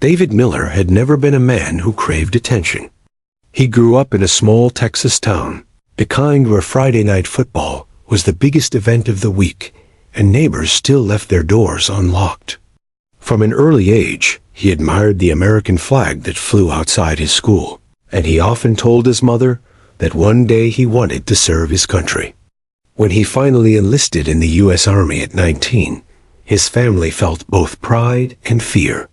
David Miller had never been a man who craved attention. He grew up in a small Texas town, the kind where Friday night football was the biggest event of the week, and neighbors still left their doors unlocked. From an early age, he admired the American flag that flew outside his school, and he often told his mother that one day he wanted to serve his country. When he finally enlisted in the U.S. Army at 19, his family felt both pride and fear.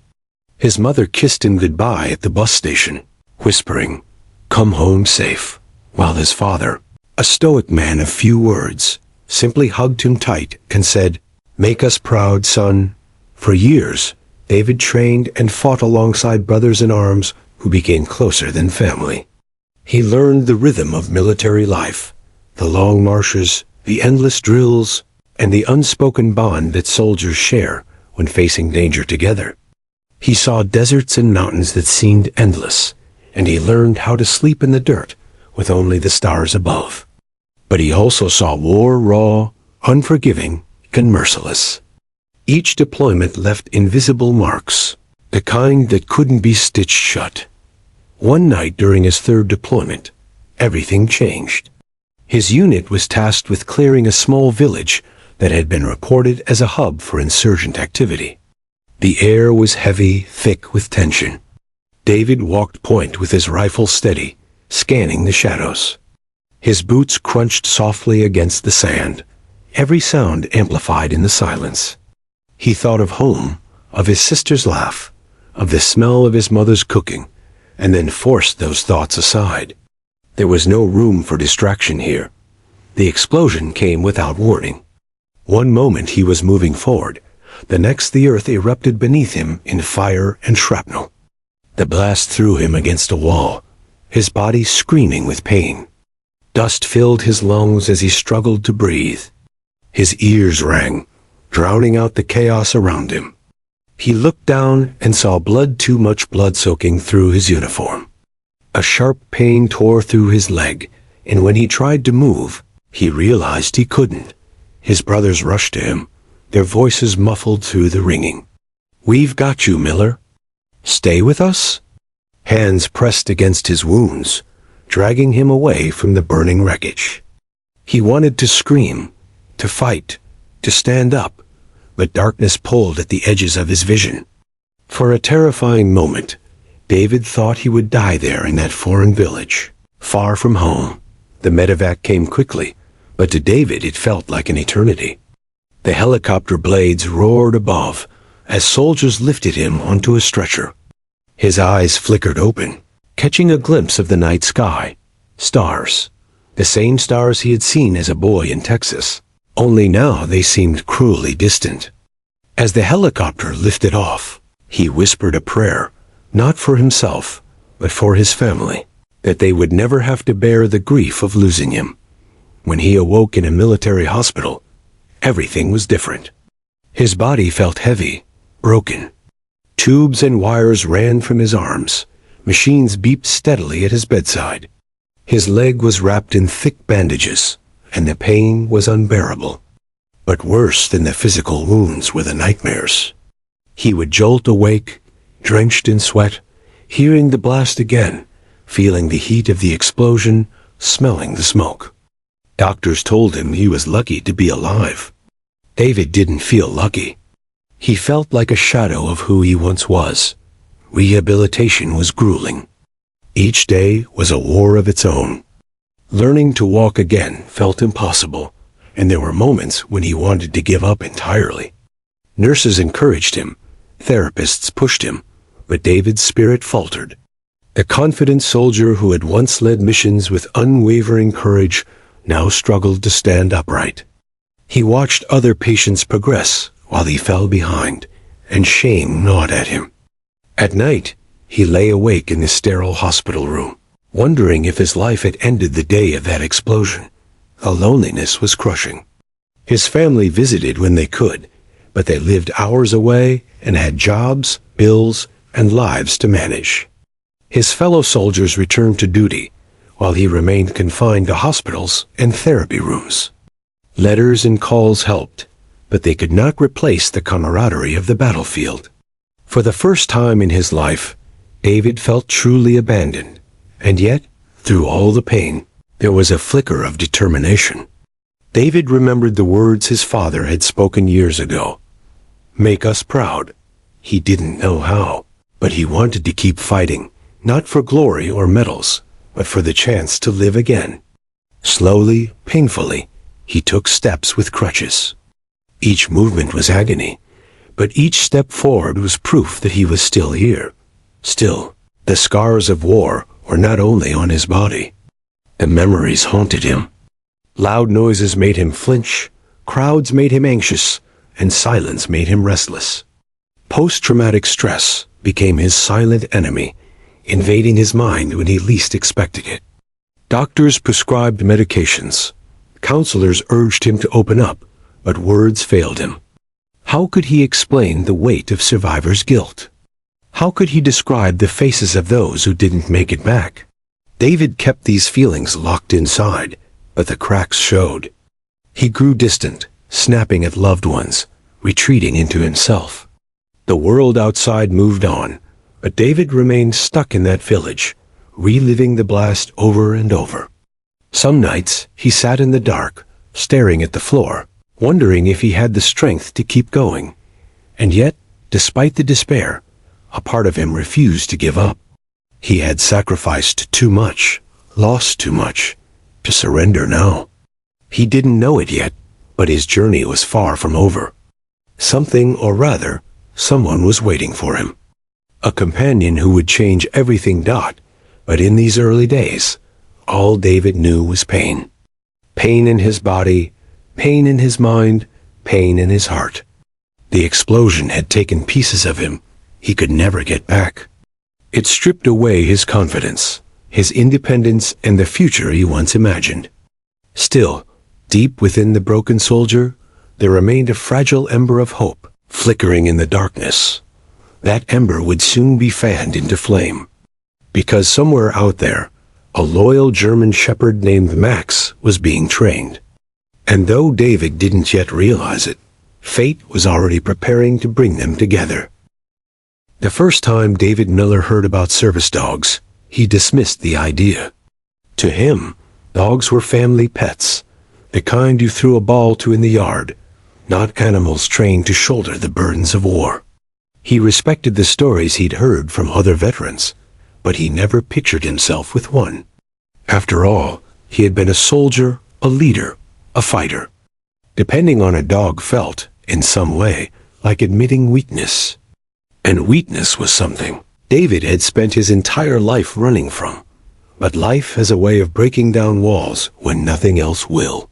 His mother kissed him goodbye at the bus station, whispering, "Come home safe," while his father, a stoic man of few words, simply hugged him tight and said, "Make us proud, son." For years, David trained and fought alongside brothers in arms who became closer than family. He learned the rhythm of military life, the long marches, the endless drills, and the unspoken bond that soldiers share when facing danger together. He saw deserts and mountains that seemed endless, and he learned how to sleep in the dirt with only the stars above. But he also saw war raw, unforgiving, and merciless. Each deployment left invisible marks, the kind that couldn't be stitched shut. One night during his third deployment, everything changed. His unit was tasked with clearing a small village that had been reported as a hub for insurgent activity. The air was heavy, thick with tension. David walked point with his rifle steady, scanning the shadows. His boots crunched softly against the sand, every sound amplified in the silence. He thought of home, of his sister's laugh, of the smell of his mother's cooking, and then forced those thoughts aside. There was no room for distraction here. The explosion came without warning. One moment he was moving forward, the next the earth erupted beneath him in fire and shrapnel. The blast threw him against a wall, his body screaming with pain. Dust filled his lungs as he struggled to breathe. His ears rang, drowning out the chaos around him. He looked down and saw too much blood soaking through his uniform. A sharp pain tore through his leg, and when he tried to move, he realized he couldn't. His brothers rushed to him, their voices muffled through the ringing. "We've got you, Miller. Stay with us?" Hands pressed against his wounds, dragging him away from the burning wreckage. He wanted to scream, to fight, to stand up, but darkness pulled at the edges of his vision. For a terrifying moment, David thought he would die there in that foreign village, far from home. The medevac came quickly, but to David it felt like an eternity. The helicopter blades roared above as soldiers lifted him onto a stretcher. His eyes flickered open, catching a glimpse of the night sky. Stars, the same stars he had seen as a boy in Texas, only now they seemed cruelly distant. As the helicopter lifted off, he whispered a prayer, not for himself, but for his family, that they would never have to bear the grief of losing him. When he awoke in a military hospital, everything was different. His body felt heavy, broken. Tubes and wires ran from his arms. Machines beeped steadily at his bedside. His leg was wrapped in thick bandages, and the pain was unbearable. But worse than the physical wounds were the nightmares. He would jolt awake, drenched in sweat, hearing the blast again, feeling the heat of the explosion, smelling the smoke. Doctors told him he was lucky to be alive. David didn't feel lucky. He felt like a shadow of who he once was. Rehabilitation was grueling. Each day was a war of its own. Learning to walk again felt impossible, and there were moments when he wanted to give up entirely. Nurses encouraged him, therapists pushed him, but David's spirit faltered. The confident soldier who had once led missions with unwavering courage now struggled to stand upright. He watched other patients progress while he fell behind, and shame gnawed at him. At night, he lay awake in the sterile hospital room, wondering if his life had ended the day of that explosion. A loneliness was crushing. His family visited when they could, but they lived hours away and had jobs, bills, and lives to manage. His fellow soldiers returned to duty, while he remained confined to hospitals and therapy rooms. Letters and calls helped, but they could not replace the camaraderie of the battlefield. For the first time in his life, David felt truly abandoned, and yet, through all the pain, there was a flicker of determination. David remembered the words his father had spoken years ago. "Make us proud." He didn't know how, but he wanted to keep fighting, not for glory or medals, but for the chance to live again. Slowly, painfully, he took steps with crutches. Each movement was agony, but each step forward was proof that he was still here. Still, the scars of war were not only on his body. The memories haunted him. Loud noises made him flinch, crowds made him anxious, and silence made him restless. Post-traumatic stress became his silent enemy, invading his mind when he least expected it. Doctors prescribed medications. Counselors urged him to open up, but words failed him. How could he explain the weight of survivor's guilt? How could he describe the faces of those who didn't make it back? David kept these feelings locked inside, but the cracks showed. He grew distant, snapping at loved ones, retreating into himself. The world outside moved on, but David remained stuck in that village, reliving the blast over and over. Some nights he sat in the dark, staring at the floor, wondering if he had the strength to keep going. And yet, despite the despair, a part of him refused to give up. He had sacrificed too much, lost too much, to surrender now. He didn't know it yet, but his journey was far from over. Something, or rather, someone was waiting for him. A companion who would change everything. But in these early days, all David knew was pain. Pain in his body, pain in his mind, pain in his heart. The explosion had taken pieces of him he could never get back. It stripped away his confidence, his independence, and the future he once imagined. Still, deep within the broken soldier, there remained a fragile ember of hope, flickering in the darkness. That ember would soon be fanned into flame. Because somewhere out there, a loyal German shepherd named Max was being trained. And though David didn't yet realize it, fate was already preparing to bring them together. The first time David Miller heard about service dogs, he dismissed the idea. To him, dogs were family pets, the kind you threw a ball to in the yard, not animals trained to shoulder the burdens of war. He respected the stories he'd heard from other veterans, but he never pictured himself with one. After all, he had been a soldier, a leader, a fighter. Depending on a dog felt, in some way, like admitting weakness. And weakness was something David had spent his entire life running from. But life has a way of breaking down walls when nothing else will.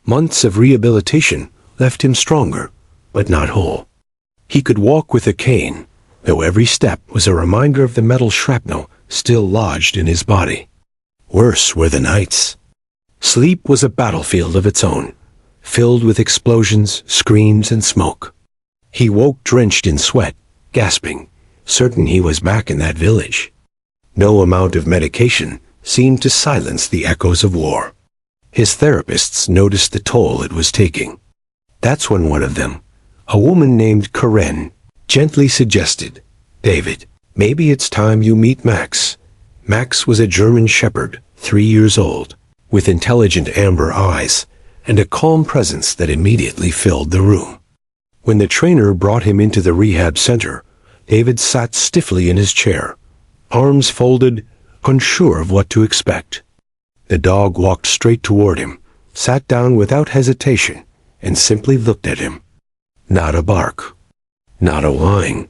Months of rehabilitation left him stronger, but not whole. He could walk with a cane, though every step was a reminder of the metal shrapnel still lodged in his body. Worse were the nights. Sleep was a battlefield of its own, filled with explosions, screams, and smoke. He woke drenched in sweat, gasping, certain he was back in that village. No amount of medication seemed to silence the echoes of war. His therapists noticed the toll it was taking. That's when one of them, a woman named Karen, gently suggested, "David, maybe it's time you meet Max." Max was a German shepherd, 3 years old, with intelligent amber eyes and a calm presence that immediately filled the room. When the trainer brought him into the rehab center, David sat stiffly in his chair, arms folded, unsure of what to expect. The dog walked straight toward him, sat down without hesitation, and simply looked at him. Not a bark, not a whine,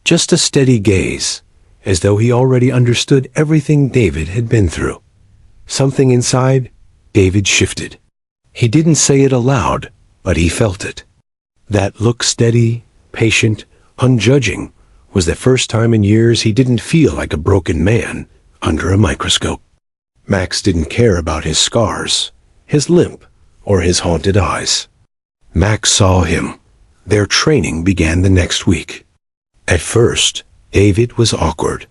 just a steady gaze, as though he already understood everything David had been through. Something inside David shifted. He didn't say it aloud, but he felt it. That look, steady, patient, unjudging, was the first time in years he didn't feel like a broken man under a microscope. Max didn't care about his scars, his limp, or his haunted eyes. Max saw him. Their training began the next week. At first, David was awkward.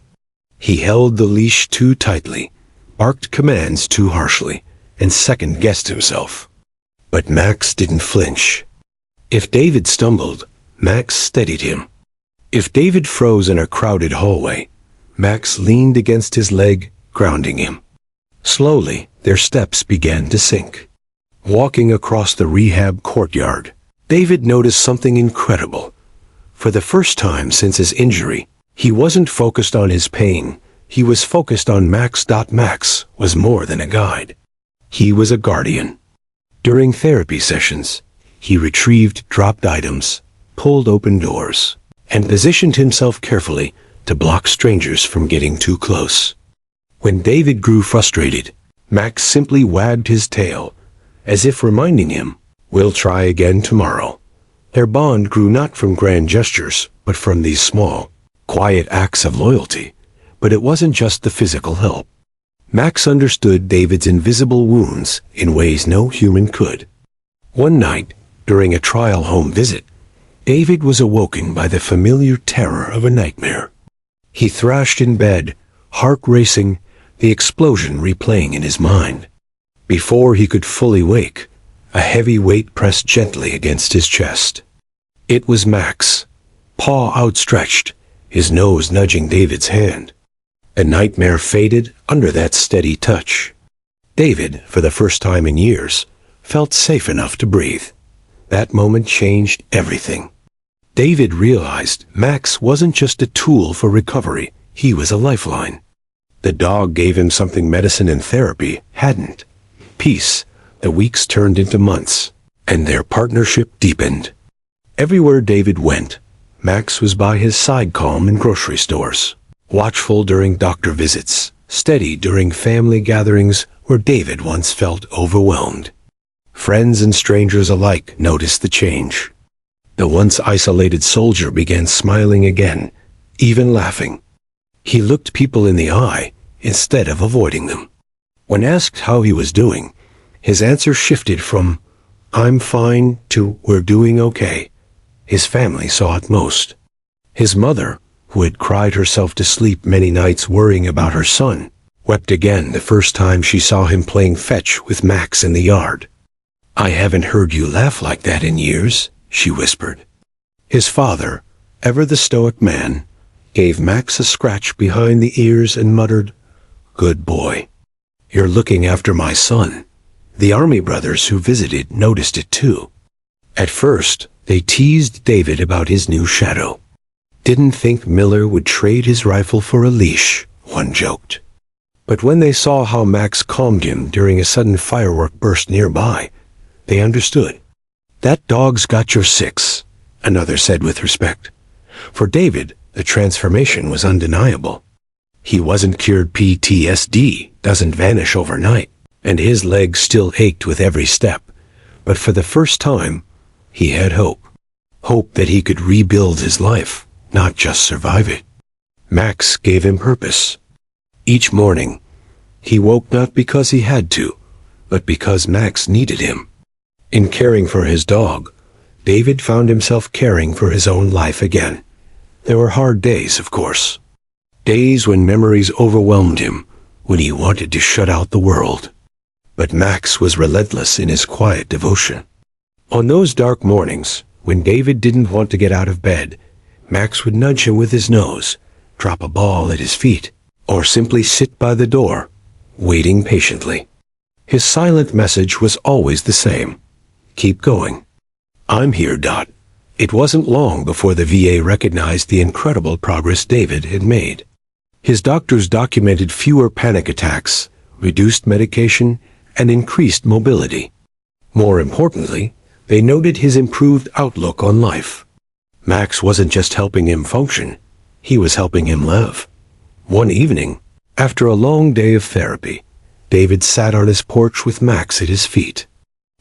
He held the leash too tightly, barked commands too harshly, and second-guessed himself. But Max didn't flinch. If David stumbled, Max steadied him. If David froze in a crowded hallway, Max leaned against his leg, grounding him. Slowly, their steps began to sink. Walking across the rehab courtyard, David noticed something incredible. For the first time since his injury, he wasn't focused on his pain. He was focused on Max. Max was more than a guide. He was a guardian. During therapy sessions, he retrieved dropped items, pulled open doors, and positioned himself carefully to block strangers from getting too close. When David grew frustrated, Max simply wagged his tail, as if reminding him, "We'll try again tomorrow." Their bond grew not from grand gestures, but from these small, quiet acts of loyalty. But it wasn't just the physical help. Max understood David's invisible wounds in ways no human could. One night, during a trial home visit, David was awoken by the familiar terror of a nightmare. He thrashed in bed, heart racing, the explosion replaying in his mind. Before he could fully wake, a heavy weight pressed gently against his chest. It was Max, paw outstretched, his nose nudging David's hand. The nightmare faded under that steady touch. David, for the first time in years, felt safe enough to breathe. That moment changed everything. David realized Max wasn't just a tool for recovery, he was a lifeline. The dog gave him something medicine and therapy hadn't. Peace. The weeks turned into months, and their partnership deepened. Everywhere David went, Max was by his side, calm in grocery stores, watchful during doctor visits, steady during family gatherings where David once felt overwhelmed. Friends and strangers alike noticed the change. The once isolated soldier began smiling again, even laughing. He looked people in the eye instead of avoiding them. When asked how he was doing, his answer shifted from, "I'm fine," to "We're doing okay." His family saw it most. His mother, who had cried herself to sleep many nights worrying about her son, wept again the first time she saw him playing fetch with Max in the yard. "I haven't heard you laugh like that in years," she whispered. His father, ever the stoic man, gave Max a scratch behind the ears and muttered, "Good boy. You're looking after my son." The army brothers who visited noticed it too. At first, they teased David about his new shadow. "Didn't think Miller would trade his rifle for a leash," one joked. But when they saw how Max calmed him during a sudden firework burst nearby, they understood. "That dog's got your six," another said with respect. For David, the transformation was undeniable. He wasn't cured. PTSD doesn't vanish overnight, and his legs still ached with every step. But for the first time, he had hope. Hope that he could rebuild his life, not just survive it. Max gave him purpose. Each morning, he woke not because he had to, but because Max needed him. In caring for his dog, David found himself caring for his own life again. There were hard days, of course. Days when memories overwhelmed him, when he wanted to shut out the world. But Max was relentless in his quiet devotion. On those dark mornings, when David didn't want to get out of bed, Max would nudge him with his nose, drop a ball at his feet, or simply sit by the door, waiting patiently. His silent message was always the same. "Keep going. I'm here." It wasn't long before the VA recognized the incredible progress David had made. His doctors documented fewer panic attacks, reduced medication, and increased mobility. More importantly, they noted his improved outlook on life. Max wasn't just helping him function, he was helping him live. One evening, after a long day of therapy, David sat on his porch with Max at his feet.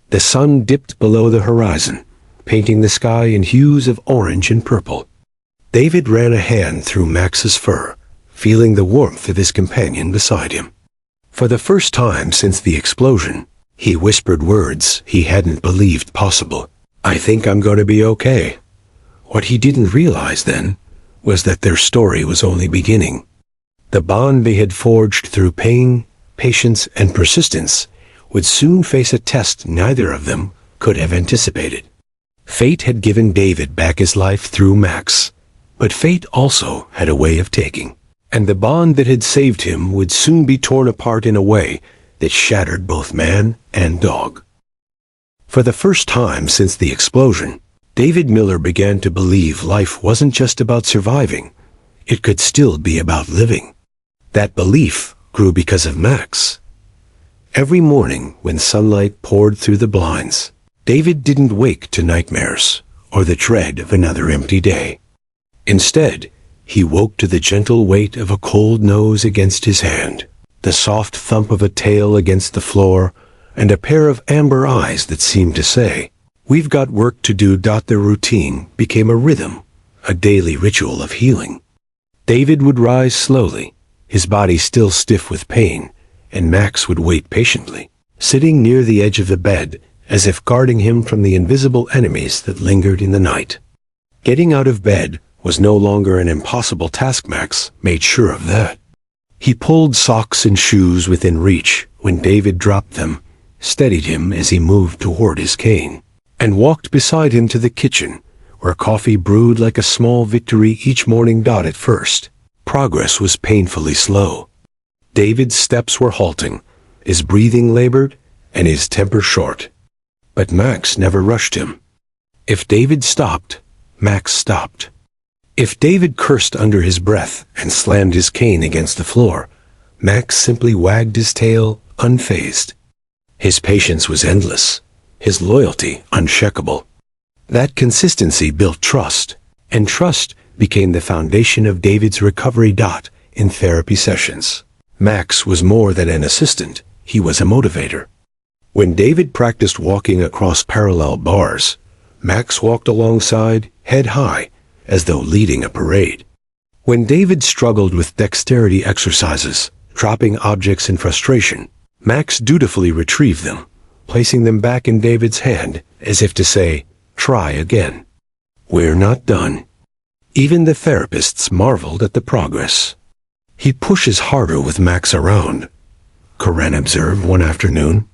The sun dipped below the horizon, painting the sky in hues of orange and purple. David ran a hand through Max's fur, feeling the warmth of his companion beside him. For the first time since the explosion, he whispered words he hadn't believed possible. "I think I'm going to be okay." What he didn't realize then was that their story was only beginning. The bond they had forged through pain, patience, and persistence would soon face a test neither of them could have anticipated. Fate had given David back his life through Max. But fate also had a way of taking, and the bond that had saved him would soon be torn apart in a way that shattered both man and dog. For the first time since the explosion, David Miller began to believe life wasn't just about surviving. It could still be about living. That belief grew because of Max. Every morning when sunlight poured through the blinds, David didn't wake to nightmares or the dread of another empty day. Instead, he woke to the gentle weight of a cold nose against his hand, the soft thump of a tail against the floor, and a pair of amber eyes that seemed to say, "We've got work to do." The routine became a rhythm, a daily ritual of healing. David would rise slowly, his body still stiff with pain, and Max would wait patiently, sitting near the edge of the bed, as if guarding him from the invisible enemies that lingered in the night. Getting out of bed was no longer an impossible task. Max made sure of that. He pulled socks and shoes within reach when David dropped them, steadied him as he moved toward his cane, and walked beside him to the kitchen, where coffee brewed like a small victory each morning. At first, progress was painfully slow. David's steps were halting, his breathing labored, and his temper short. But Max never rushed him. If David stopped, Max stopped. If David cursed under his breath and slammed his cane against the floor, Max simply wagged his tail, unfazed. His patience was endless, his loyalty unshakable. That consistency built trust, and trust became the foundation of David's recovery. In therapy sessions, Max was more than an assistant, he was a motivator. When David practiced walking across parallel bars, Max walked alongside, head high, as though leading a parade. When David struggled with dexterity exercises, dropping objects in frustration, Max dutifully retrieved them, placing them back in David's hand, as if to say, "Try again. We're not done." Even the therapists marveled at the progress. "He pushes harder with Max around," Corinne observed one afternoon.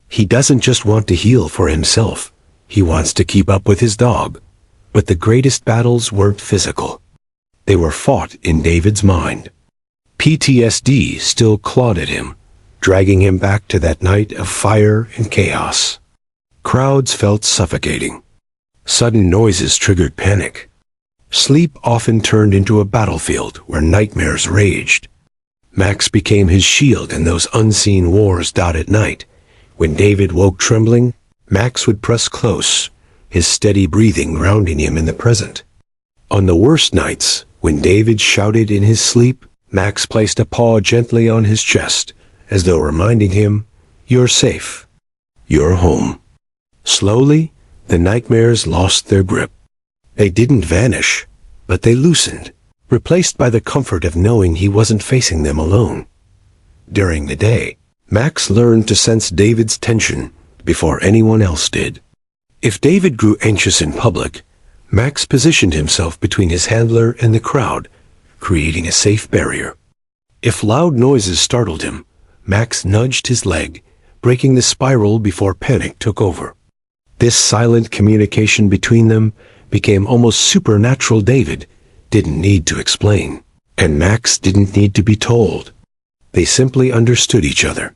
"He doesn't just want to heal for himself, he wants to keep up with his dog." But the greatest battles weren't physical. They were fought in David's mind. PTSD still clawed at him, dragging him back to that night of fire and chaos. Crowds felt suffocating. Sudden noises triggered panic. Sleep often turned into a battlefield where nightmares raged. Max became his shield in those unseen wars. At night, when David woke trembling, Max would press close, his steady breathing grounding him in the present. On the worst nights, when David shouted in his sleep, Max placed a paw gently on his chest, as though reminding him, "You're safe. You're home." Slowly, the nightmares lost their grip. They didn't vanish, but they loosened, replaced by the comfort of knowing he wasn't facing them alone. During the day, Max learned to sense David's tension before anyone else did. If David grew anxious in public, Max positioned himself between his handler and the crowd, creating a safe barrier. If loud noises startled him, Max nudged his leg, breaking the spiral before panic took over. This silent communication between them became almost supernatural. David didn't need to explain, and Max didn't need to be told. They simply understood each other.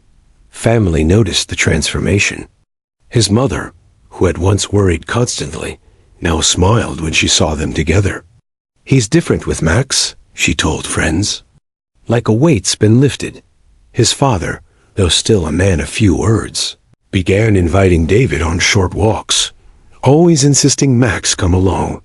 Family noticed the transformation. His mother, who had once worried constantly, now smiled when she saw them together. "He's different with Max," she told friends. Like a weight's been lifted. His father, though still a man of few words, began inviting David on short walks, always insisting Max come along.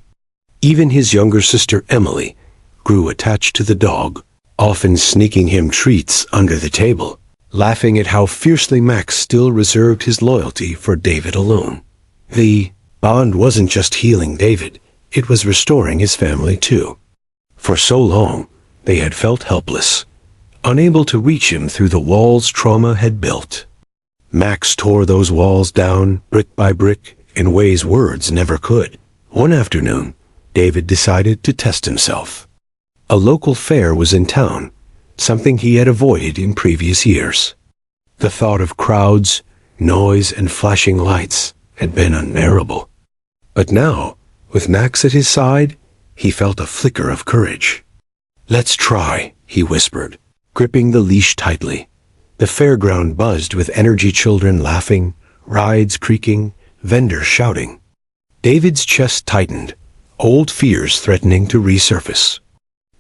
Even his younger sister Emily grew attached to the dog, often sneaking him treats under the table, laughing at how fiercely Max still reserved his loyalty for David alone. The bond wasn't just healing David, it was restoring his family too. For so long, they had felt helpless, unable to reach him through the walls trauma had built. Max tore those walls down, brick by brick, in ways words never could. One afternoon, David decided to test himself. A local fair was in town, something he had avoided in previous years. The thought of crowds, noise, and flashing lights had been unbearable. But now, with Max at his side, He felt a flicker of courage. "Let's try," he whispered, gripping the leash tightly. The fairground buzzed with energy, children laughing, rides creaking, vendors shouting. David's chest tightened, old fears threatening to resurface.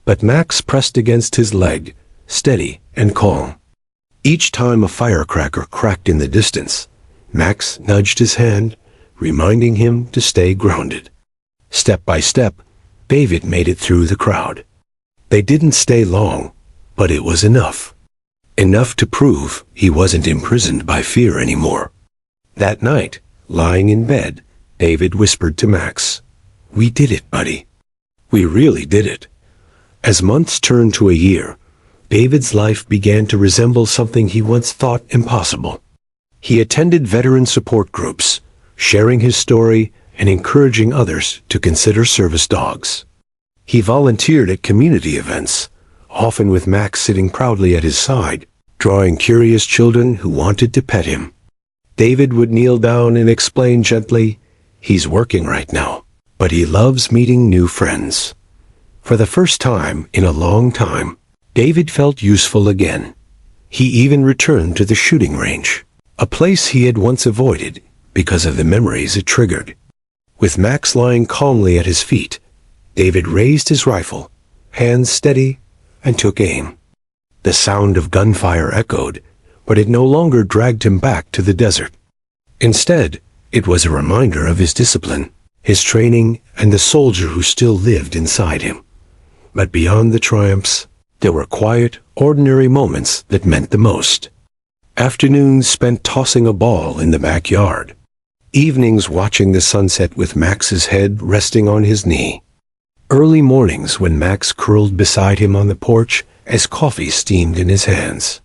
But Max pressed against his leg, steady and calm. Each time a firecracker cracked in the distance, Max nudged his hand, reminding him to stay grounded. Step by step, David made it through the crowd. They didn't stay long, but it was enough. Enough to prove he wasn't imprisoned by fear anymore. That night, lying in bed, David whispered to Max, "We did it, buddy. We really did it." As months turned to a year, David's life began to resemble something he once thought impossible. He attended veteran support groups, sharing his story and encouraging others to consider service dogs. He volunteered at community events, often with Max sitting proudly at his side, drawing curious children who wanted to pet him. David would kneel down and explain gently, "He's working right now, but he loves meeting new friends." For the first time in a long time, David felt useful again. He even returned to the shooting range, a place he had once avoided because of the memories it triggered. With Max lying calmly at his feet, David raised his rifle, hands steady, and took aim. The sound of gunfire echoed, but it no longer dragged him back to the desert. Instead, it was a reminder of his discipline, his training, and the soldier who still lived inside him. But beyond the triumphs, there were quiet, ordinary moments that meant the most. Afternoons spent tossing a ball in the backyard. Evenings watching the sunset with Max's head resting on his knee. Early mornings when Max curled beside him on the porch as coffee steamed in his hands.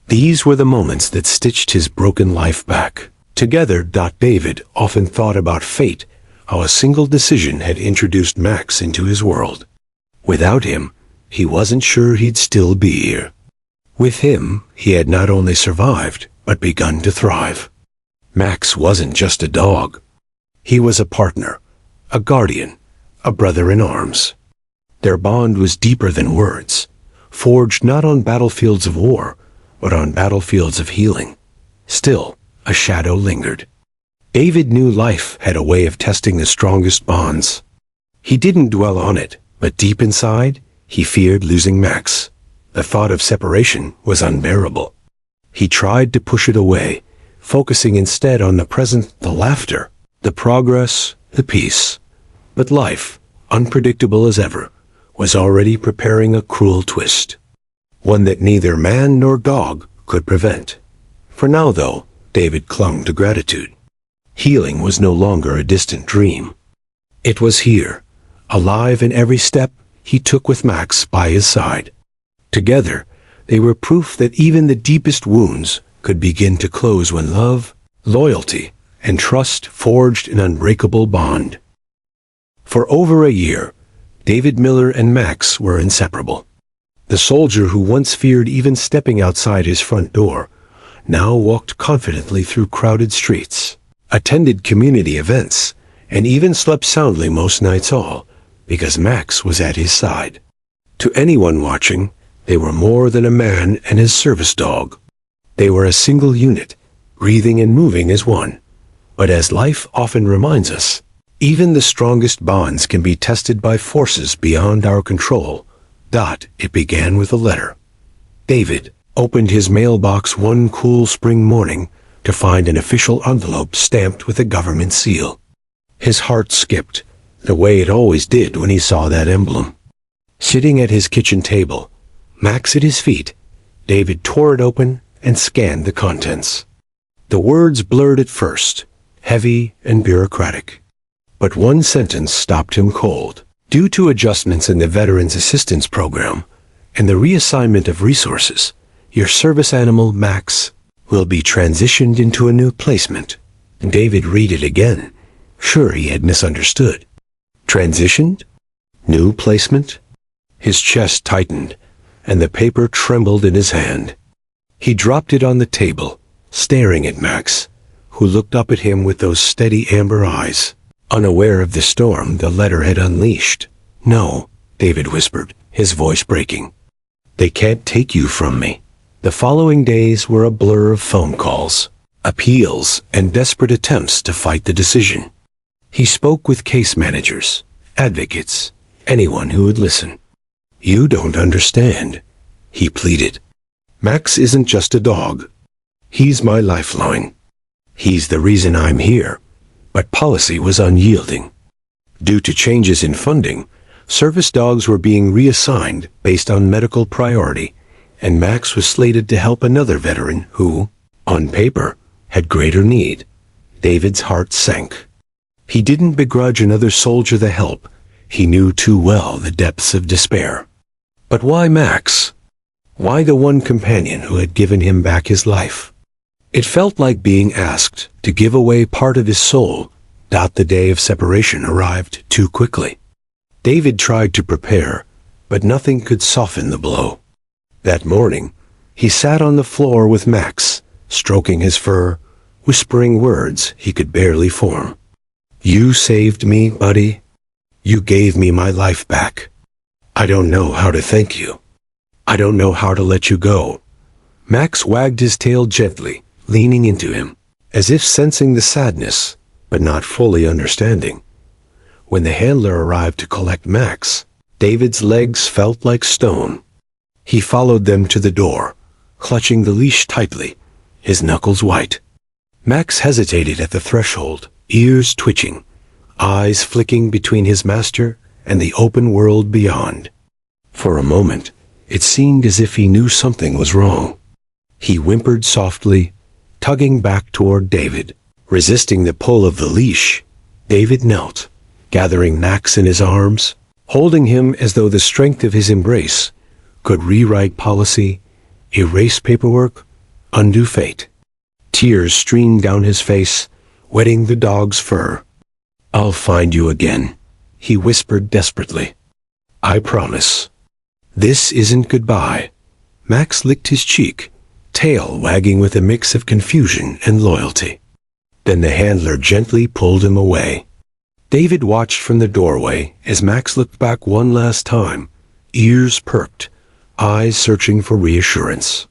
These were the moments that stitched his broken life back. Together, David often thought about fate, how a single decision had introduced Max into his world. Without him, he wasn't sure he'd still be here. With him, he had not only survived, but begun to thrive. Max wasn't just a dog. He was a partner, a guardian, a brother in arms. Their bond was deeper than words, forged not on battlefields of war, but on battlefields of healing. Still, a shadow lingered. David knew life had a way of testing the strongest bonds. He didn't dwell on it, but deep inside, he feared losing Max. The thought of separation was unbearable. He tried to push it away, focusing instead on the present, the laughter, the progress, the peace. But life, unpredictable as ever, was already preparing a cruel twist. One that neither man nor dog could prevent. For now, though, David clung to gratitude. Healing was no longer a distant dream. It was here, alive in every step he took with Max by his side. Together, they were proof that even the deepest wounds could begin to close when love, loyalty, and trust forged an unbreakable bond. For over a year, David Miller and Max were inseparable. The soldier who once feared even stepping outside his front door now walked confidently through crowded streets, attended community events, and even slept soundly most nights, all because Max was at his side. To anyone watching, they were more than a man and his service dog. They were a single unit, breathing and moving as one. But as life often reminds us, even the strongest bonds can be tested by forces beyond our control. It began with a letter. David opened his mailbox one cool spring morning to find an official envelope stamped with a government seal. His heart skipped, the way it always did when he saw that emblem. Sitting at his kitchen table, Max at his feet, David tore it open and scanned the contents. The words blurred at first, heavy and bureaucratic. But one sentence stopped him cold. Due to adjustments in the Veterans Assistance Program and the reassignment of resources, your service animal, Max, will be transitioned into a new placement. David read it again, sure he had misunderstood. Transitioned? New placement? His chest tightened, and the paper trembled in his hand. He dropped it on the table, staring at Max, who looked up at him with those steady amber eyes, unaware of the storm the letter had unleashed. "No," David whispered, his voice breaking. "They can't take you from me." The following days were a blur of phone calls, appeals, and desperate attempts to fight the decision. He spoke with case managers, advocates, anyone who would listen. "You don't understand," he pleaded. "Max isn't just a dog. He's my lifeline. He's the reason I'm here." But policy was unyielding. Due to changes in funding, service dogs were being reassigned based on medical priority, and Max was slated to help another veteran who, on paper, had greater need. David's heart sank. He didn't begrudge another soldier the help. He knew too well the depths of despair. But why Max? Why the one companion who had given him back his life? It felt like being asked to give away part of his soul. The day of separation arrived too quickly. David tried to prepare, but nothing could soften the blow. That morning, he sat on the floor with Max, stroking his fur, whispering words he could barely form. "You saved me, buddy. You gave me my life back. I don't know how to thank you. I don't know how to let you go." Max wagged his tail gently, leaning into him, as if sensing the sadness, but not fully understanding. When the handler arrived to collect Max, David's legs felt like stone. He followed them to the door, clutching the leash tightly, his knuckles white. Max hesitated at the threshold, ears twitching, eyes flicking between his master and the open world beyond. For a moment, it seemed as if he knew something was wrong. He whimpered softly, tugging back toward David. Resisting the pull of the leash, David knelt, gathering Max in his arms, holding him as though the strength of his embrace could rewrite policy, erase paperwork, undo fate. Tears streamed down his face, wetting the dog's fur. "I'll find you again," he whispered desperately. "I promise. This isn't goodbye." Max licked his cheek, tail wagging with a mix of confusion and loyalty. Then the handler gently pulled him away. David watched from the doorway as Max looked back one last time, ears perked, eyes searching for reassurance.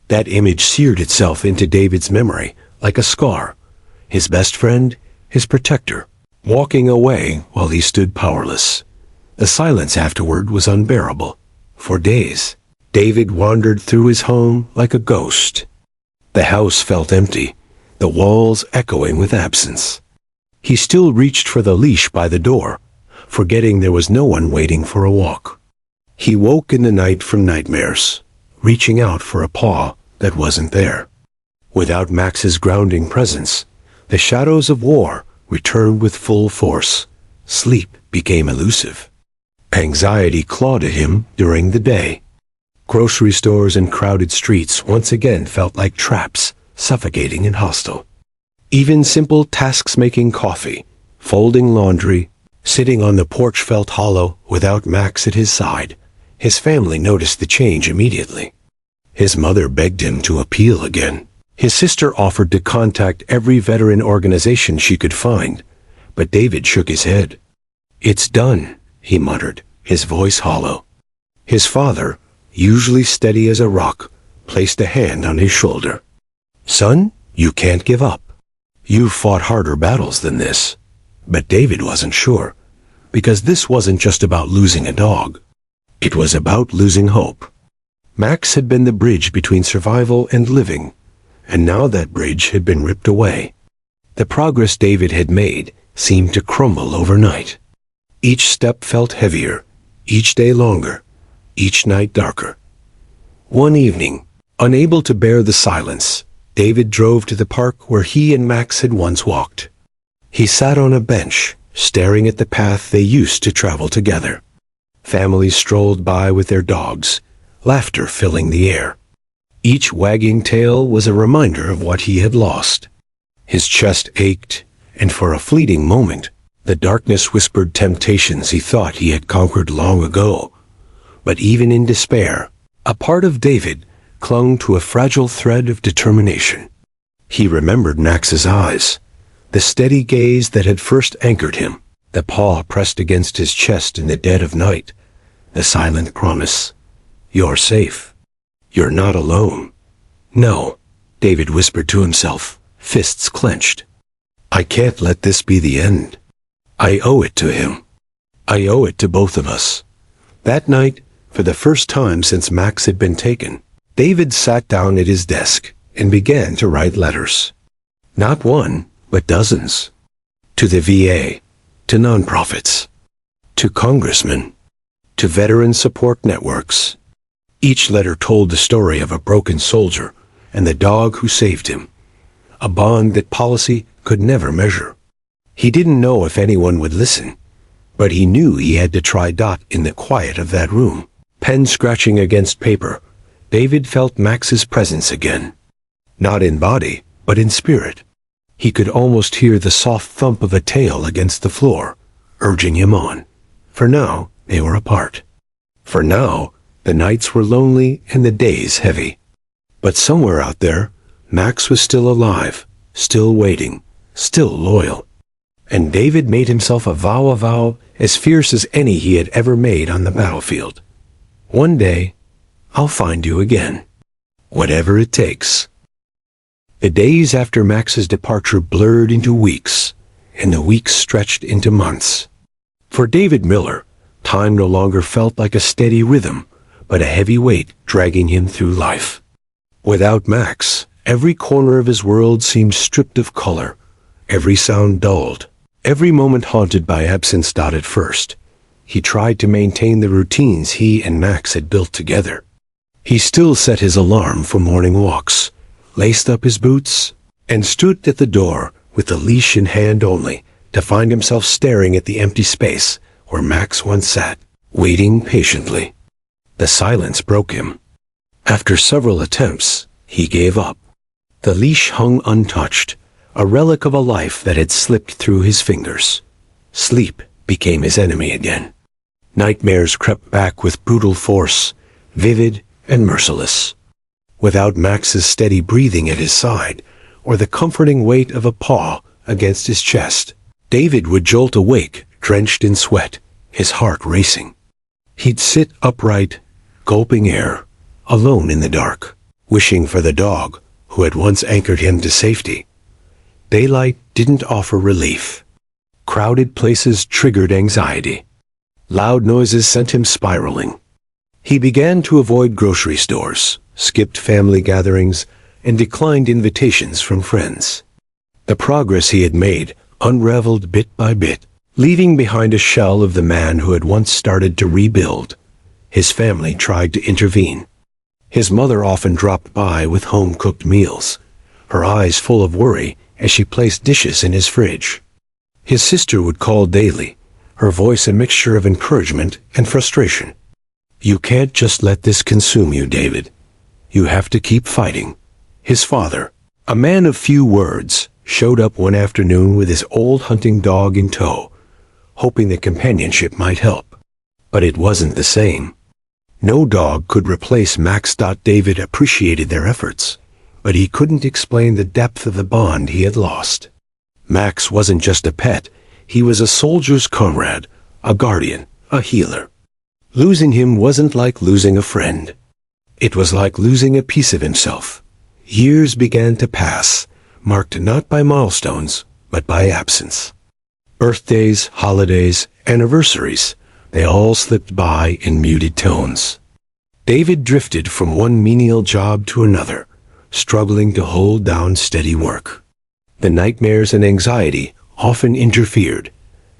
That image seared itself into David's memory like a scar. His best friend, his protector, walking away while he stood powerless. The silence afterward was unbearable. For days, David wandered through his home like a ghost. The house felt empty, the walls echoing with absence. He still reached for the leash by the door, forgetting there was no one waiting for a walk. He woke in the night from nightmares, reaching out for a paw that wasn't there. Without Max's grounding presence, the shadows of war returned with full force. Sleep became elusive. Anxiety clawed at him during the day. Grocery stores and crowded streets once again felt like traps, suffocating and hostile. Even simple tasks, making coffee, folding laundry, sitting on the porch, felt hollow without Max at his side. His family noticed the change immediately. His mother begged him to appeal again. His sister offered to contact every veteran organization she could find, but David shook his head. "It's done," he muttered, his voice hollow. His father, usually steady as a rock, placed a hand on his shoulder. "Son, you can't give up. You've fought harder battles than this." But David wasn't sure, because this wasn't just about losing a dog. It was about losing hope. Max had been the bridge between survival and living, and now that bridge had been ripped away. The progress David had made seemed to crumble overnight. Each step felt heavier, each day longer, each night darker. One evening, unable to bear the silence, David drove to the park where he and Max had once walked. He sat on a bench, staring at the path they used to travel together. Families strolled by with their dogs, laughter filling the air. Each wagging tail was a reminder of what he had lost. His chest ached, and for a fleeting moment, the darkness whispered temptations he thought he had conquered long ago. But even in despair, a part of David clung to a fragile thread of determination. He remembered Max's eyes, the steady gaze that had first anchored him, The paw pressed against his chest in the dead of night. The silent promise. You're safe. You're not alone. No, David whispered to himself, fists clenched. I can't let this be the end. I owe it to him. I owe it to both of us. That night, for the first time since Max had been taken, David sat down at his desk and began to write letters. Not one, but dozens. To the VA, to nonprofits, to congressmen, to veteran support networks. Each letter told the story of a broken soldier and the dog who saved him, a bond that policy could never measure. He didn't know if anyone would listen, but he knew he had to try. In the quiet of that room, pen scratching against paper, David felt Max's presence again. Not in body, but in spirit. He could almost hear the soft thump of a tail against the floor, urging him on. For now, they were apart. For now, the nights were lonely and the days heavy. But somewhere out there, Max was still alive, still waiting, still loyal. And David made himself a vow as fierce as any he had ever made on the battlefield. One day, I'll find you again. Whatever it takes. The days after Max's departure blurred into weeks, and the weeks stretched into months. For David Miller, time no longer felt like a steady rhythm, but a heavy weight dragging him through life. Without Max, every corner of his world seemed stripped of color, every sound dulled, every moment haunted by absence. At first, he tried to maintain the routines he and Max had built together. He still set his alarm for morning walks, laced up his boots, and stood at the door with the leash in hand only to find himself staring at the empty space where Max once sat, waiting patiently. The silence broke him. After several attempts, he gave up. The leash hung untouched, a relic of a life that had slipped through his fingers. Sleep became his enemy again. Nightmares crept back with brutal force, vivid and merciless. Without Max's steady breathing at his side, or the comforting weight of a paw against his chest, David would jolt awake, drenched in sweat, his heart racing. He'd sit upright, gulping air, alone in the dark, wishing for the dog who had once anchored him to safety. Daylight didn't offer relief. Crowded places triggered anxiety. Loud noises sent him spiraling. He began to avoid grocery stores, skipped family gatherings, and declined invitations from friends. The progress he had made unraveled bit by bit, leaving behind a shell of the man who had once started to rebuild. His family tried to intervene. His mother often dropped by with home-cooked meals, her eyes full of worry as she placed dishes in his fridge. His sister would call daily, her voice a mixture of encouragement and frustration. You can't just let this consume you, David. You have to keep fighting. His father, a man of few words, showed up one afternoon with his old hunting dog in tow, hoping that companionship might help. But it wasn't the same. No dog could replace Max. David appreciated their efforts, but he couldn't explain the depth of the bond he had lost. Max wasn't just a pet, he was a soldier's comrade, a guardian, a healer. Losing him wasn't like losing a friend. It was like losing a piece of himself. Years began to pass, marked not by milestones, but by absence. Birthdays, holidays, anniversaries, they all slipped by in muted tones. David drifted from one menial job to another, struggling to hold down steady work. The nightmares and anxiety often interfered,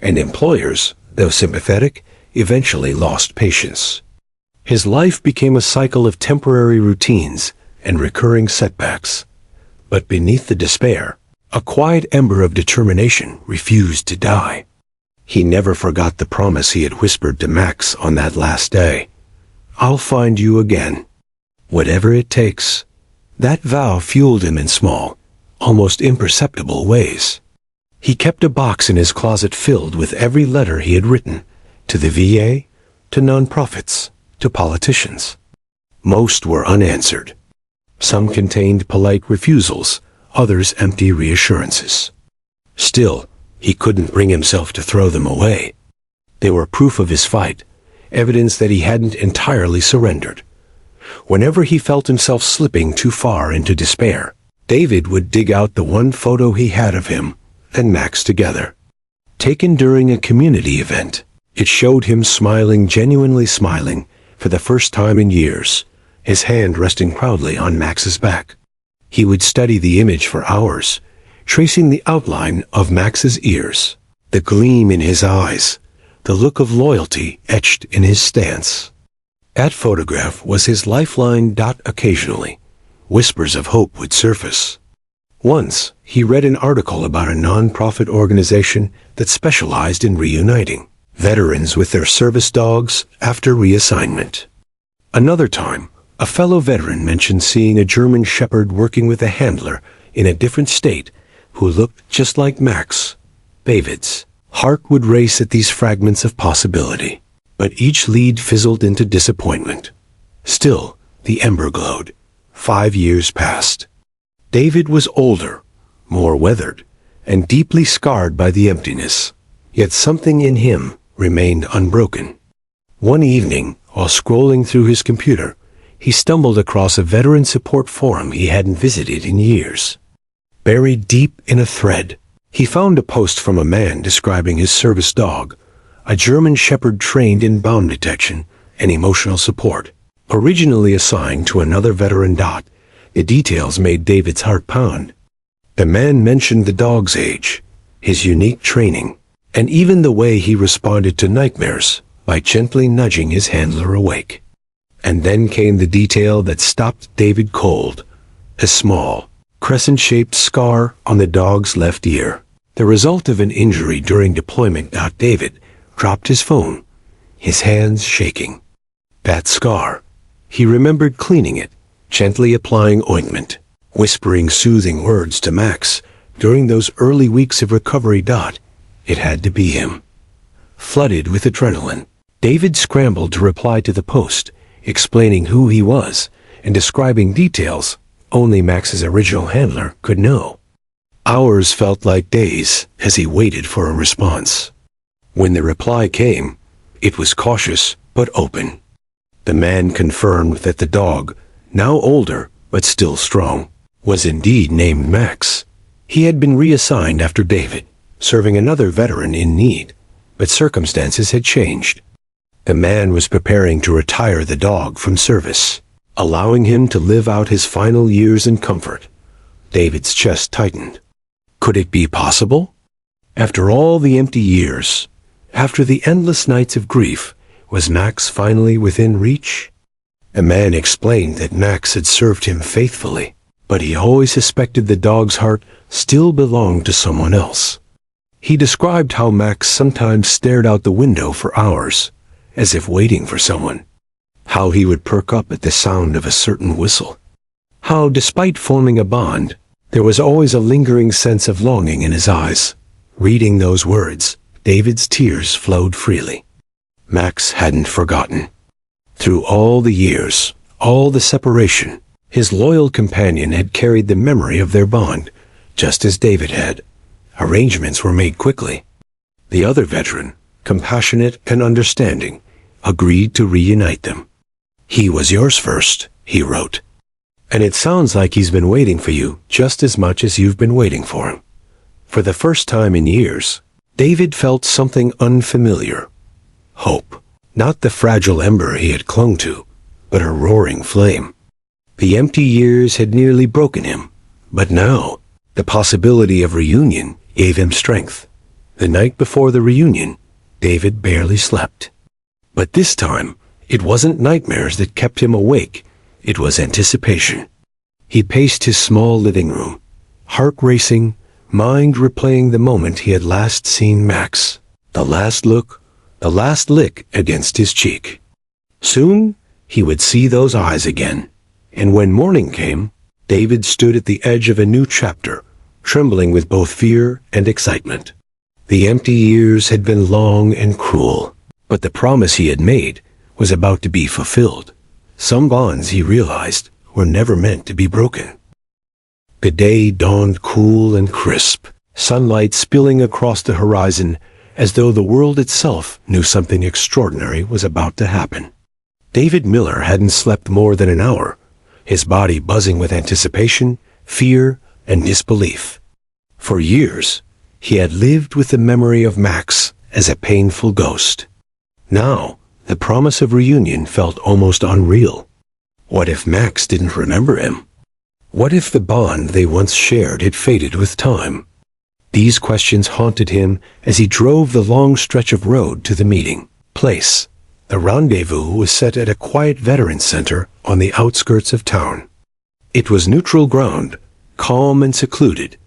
and employers, though sympathetic, eventually lost patience. His life became a cycle of temporary routines and recurring setbacks. But beneath the despair, a quiet ember of determination refused to die. He never forgot the promise he had whispered to Max on that last day. I'll find you again. Whatever it takes. That vow fueled him in small, almost imperceptible ways. He kept a box in his closet filled with every letter he had written, to the VA, to nonprofits, to politicians. Most were unanswered. Some contained polite refusals, others empty reassurances. Still, He couldn't bring himself to throw them away. They were proof of his fight, evidence that he hadn't entirely surrendered. Whenever he felt himself slipping too far into despair, David would dig out the one photo he had of him and Max together. Taken during a community event, it showed him smiling, genuinely smiling, for the first time in years, his hand resting proudly on Max's back. He would study the image for hours, tracing the outline of Max's ears, the gleam in his eyes, the look of loyalty etched in his stance. That photograph was his lifeline. Occasionally, whispers of hope would surface. Once, he read an article about a non-profit organization that specialized in reuniting veterans with their service dogs after reassignment. Another time, a fellow veteran mentioned seeing a German shepherd working with a handler in a different state who looked just like Max. David's heart would race at these fragments of possibility, but each lead fizzled into disappointment. Still, the ember glowed. 5 years passed. David was older, more weathered, and deeply scarred by the emptiness. Yet something in him remained unbroken. One evening, while scrolling through his computer, he stumbled across a veteran support forum he hadn't visited in years. Buried deep in a thread, he found a post from a man describing his service dog, a German shepherd trained in bomb detection and emotional support. Originally assigned to another veteran. The details made David's heart pound. The man mentioned the dog's age, his unique training, and even the way he responded to nightmares by gently nudging his handler awake. And then came the detail that stopped David cold, a small, crescent-shaped scar on the dog's left ear, the result of an injury during deployment. David dropped his phone, his hands shaking. That scar. He remembered cleaning it, gently applying ointment, whispering soothing words to Max during those early weeks of recovery. It had to be him. Flooded with adrenaline, David scrambled to reply to the post, explaining who he was and describing details only Max's original handler could know. Hours felt like days as he waited for a response. When the reply came, it was cautious but open. The man confirmed that the dog, now older but still strong, was indeed named Max. He had been reassigned after David, serving another veteran in need, but circumstances had changed. The man was preparing to retire the dog from service, allowing him to live out his final years in comfort. David's chest tightened. Could it be possible? After all the empty years, after the endless nights of grief, was Max finally within reach? A man explained that Max had served him faithfully, but he always suspected the dog's heart still belonged to someone else. He described how Max sometimes stared out the window for hours, as if waiting for someone. How he would perk up at the sound of a certain whistle. How, despite forming a bond, there was always a lingering sense of longing in his eyes. Reading those words, David's tears flowed freely. Max hadn't forgotten. Through all the years, all the separation, his loyal companion had carried the memory of their bond, just as David had. Arrangements were made quickly. The other veteran, compassionate and understanding, agreed to reunite them. "He was yours first," he wrote. "And it sounds like he's been waiting for you just as much as you've been waiting for him." For the first time in years, David felt something unfamiliar. Hope. Not the fragile ember he had clung to, but a roaring flame. The empty years had nearly broken him, but now, the possibility of reunion gave him strength. The night before the reunion, David barely slept. But this time, it wasn't nightmares that kept him awake, it was anticipation. He paced his small living room, heart racing, mind replaying the moment he had last seen Max. The last look, the last lick against his cheek. Soon, he would see those eyes again. And when morning came, David stood at the edge of a new chapter, trembling with both fear and excitement. The empty years had been long and cruel, but the promise he had made was about to be fulfilled. Some bonds, he realized, were never meant to be broken. The day dawned cool and crisp, sunlight spilling across the horizon as though the world itself knew something extraordinary was about to happen. David Miller hadn't slept more than an hour, his body buzzing with anticipation, fear, and disbelief. For years, he had lived with the memory of Max as a painful ghost. Now, the promise of reunion felt almost unreal. What if Max didn't remember him? What if the bond they once shared had faded with time? These questions haunted him as he drove the long stretch of road to the meeting place. The rendezvous was set at a quiet veterans center on the outskirts of town. It was neutral ground, calm and secluded,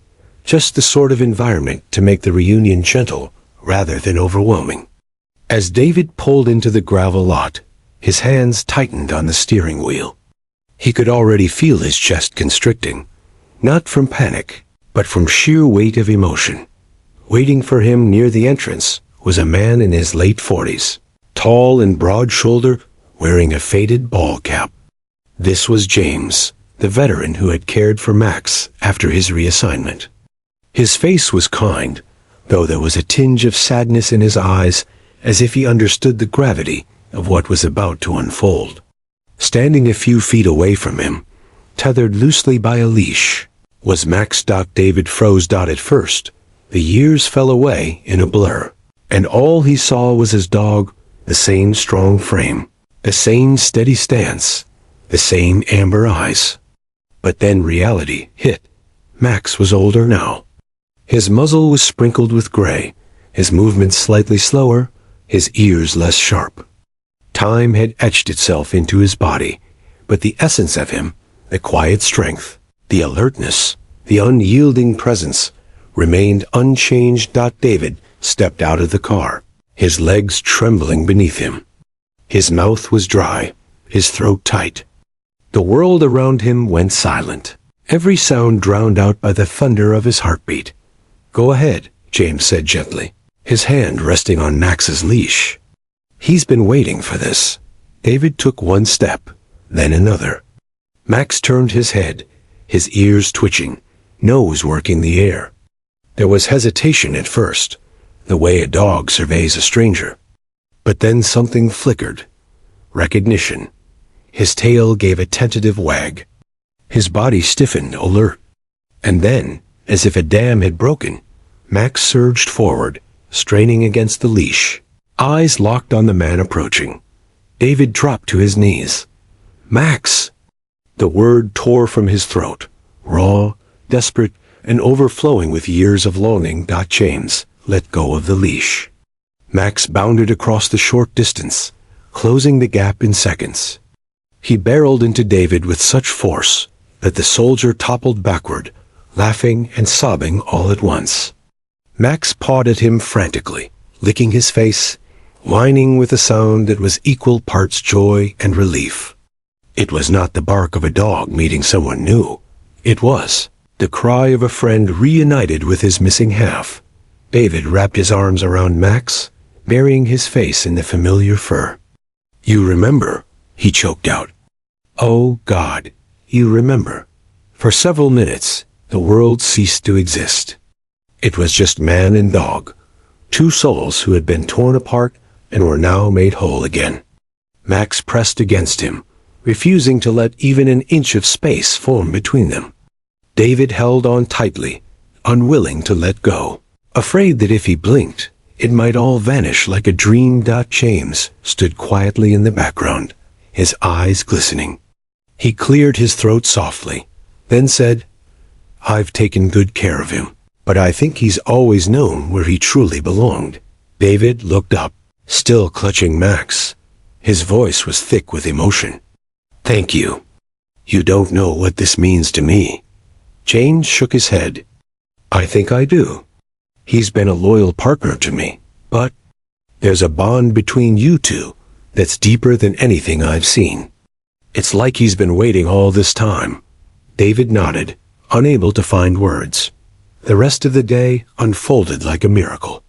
just the sort of environment to make the reunion gentle rather than overwhelming. As David pulled into the gravel lot, his hands tightened on the steering wheel. He could already feel his chest constricting, not from panic, but from sheer weight of emotion. Waiting for him near the entrance was a man in his late 40s, tall and broad-shouldered, wearing a faded ball cap. This was James, the veteran who had cared for Max after his reassignment. His face was kind, though there was a tinge of sadness in his eyes, as if he understood the gravity of what was about to unfold. Standing a few feet away from him, tethered loosely by a leash, was Max. David froze. At first, the years fell away in a blur, and all he saw was his dog, the same strong frame, the same steady stance, the same amber eyes. But then reality hit. Max was older now. His muzzle was sprinkled with gray, his movements slightly slower, his ears less sharp. Time had etched itself into his body, but the essence of him, the quiet strength, the alertness, the unyielding presence, remained unchanged. David stepped out of the car, his legs trembling beneath him. His mouth was dry, his throat tight. The world around him went silent, every sound drowned out by the thunder of his heartbeat. "Go ahead," James said gently, his hand resting on Max's leash. He's been waiting for this. David took one step, then another. Max turned his head, his ears twitching, nose working the air. There was hesitation at first, the way a dog surveys a stranger. But then something flickered. Recognition. His tail gave a tentative wag. His body stiffened, alert. And then, as if a dam had broken, Max surged forward, straining against the leash, eyes locked on the man approaching. David dropped to his knees. "Max!" The word tore from his throat, raw, desperate, and overflowing with years of longing. James let go of the leash. Max bounded across the short distance, closing the gap in seconds. He barreled into David with such force that the soldier toppled backward, laughing and sobbing all at once. Max pawed at him frantically, licking his face, whining with a sound that was equal parts joy and relief. It was not the bark of a dog meeting someone new. It was the cry of a friend reunited with his missing half. David wrapped his arms around Max, burying his face in the familiar fur. "You remember," he choked out. "Oh, God, you remember." For several minutes, the world ceased to exist. It was just man and dog, two souls who had been torn apart and were now made whole again. Max pressed against him, refusing to let even an inch of space form between them. David held on tightly, unwilling to let go, afraid that if he blinked, it might all vanish like a dream. James stood quietly in the background, his eyes glistening. He cleared his throat softly, then said, "I've taken good care of him, but I think he's always known where he truly belonged." David looked up, still clutching Max. His voice was thick with emotion. "Thank you. You don't know what this means to me." James shook his head. "I think I do. He's been a loyal partner to me, but there's a bond between you two that's deeper than anything I've seen. It's like he's been waiting all this time." David nodded, unable to find words. The rest of the day unfolded like a miracle.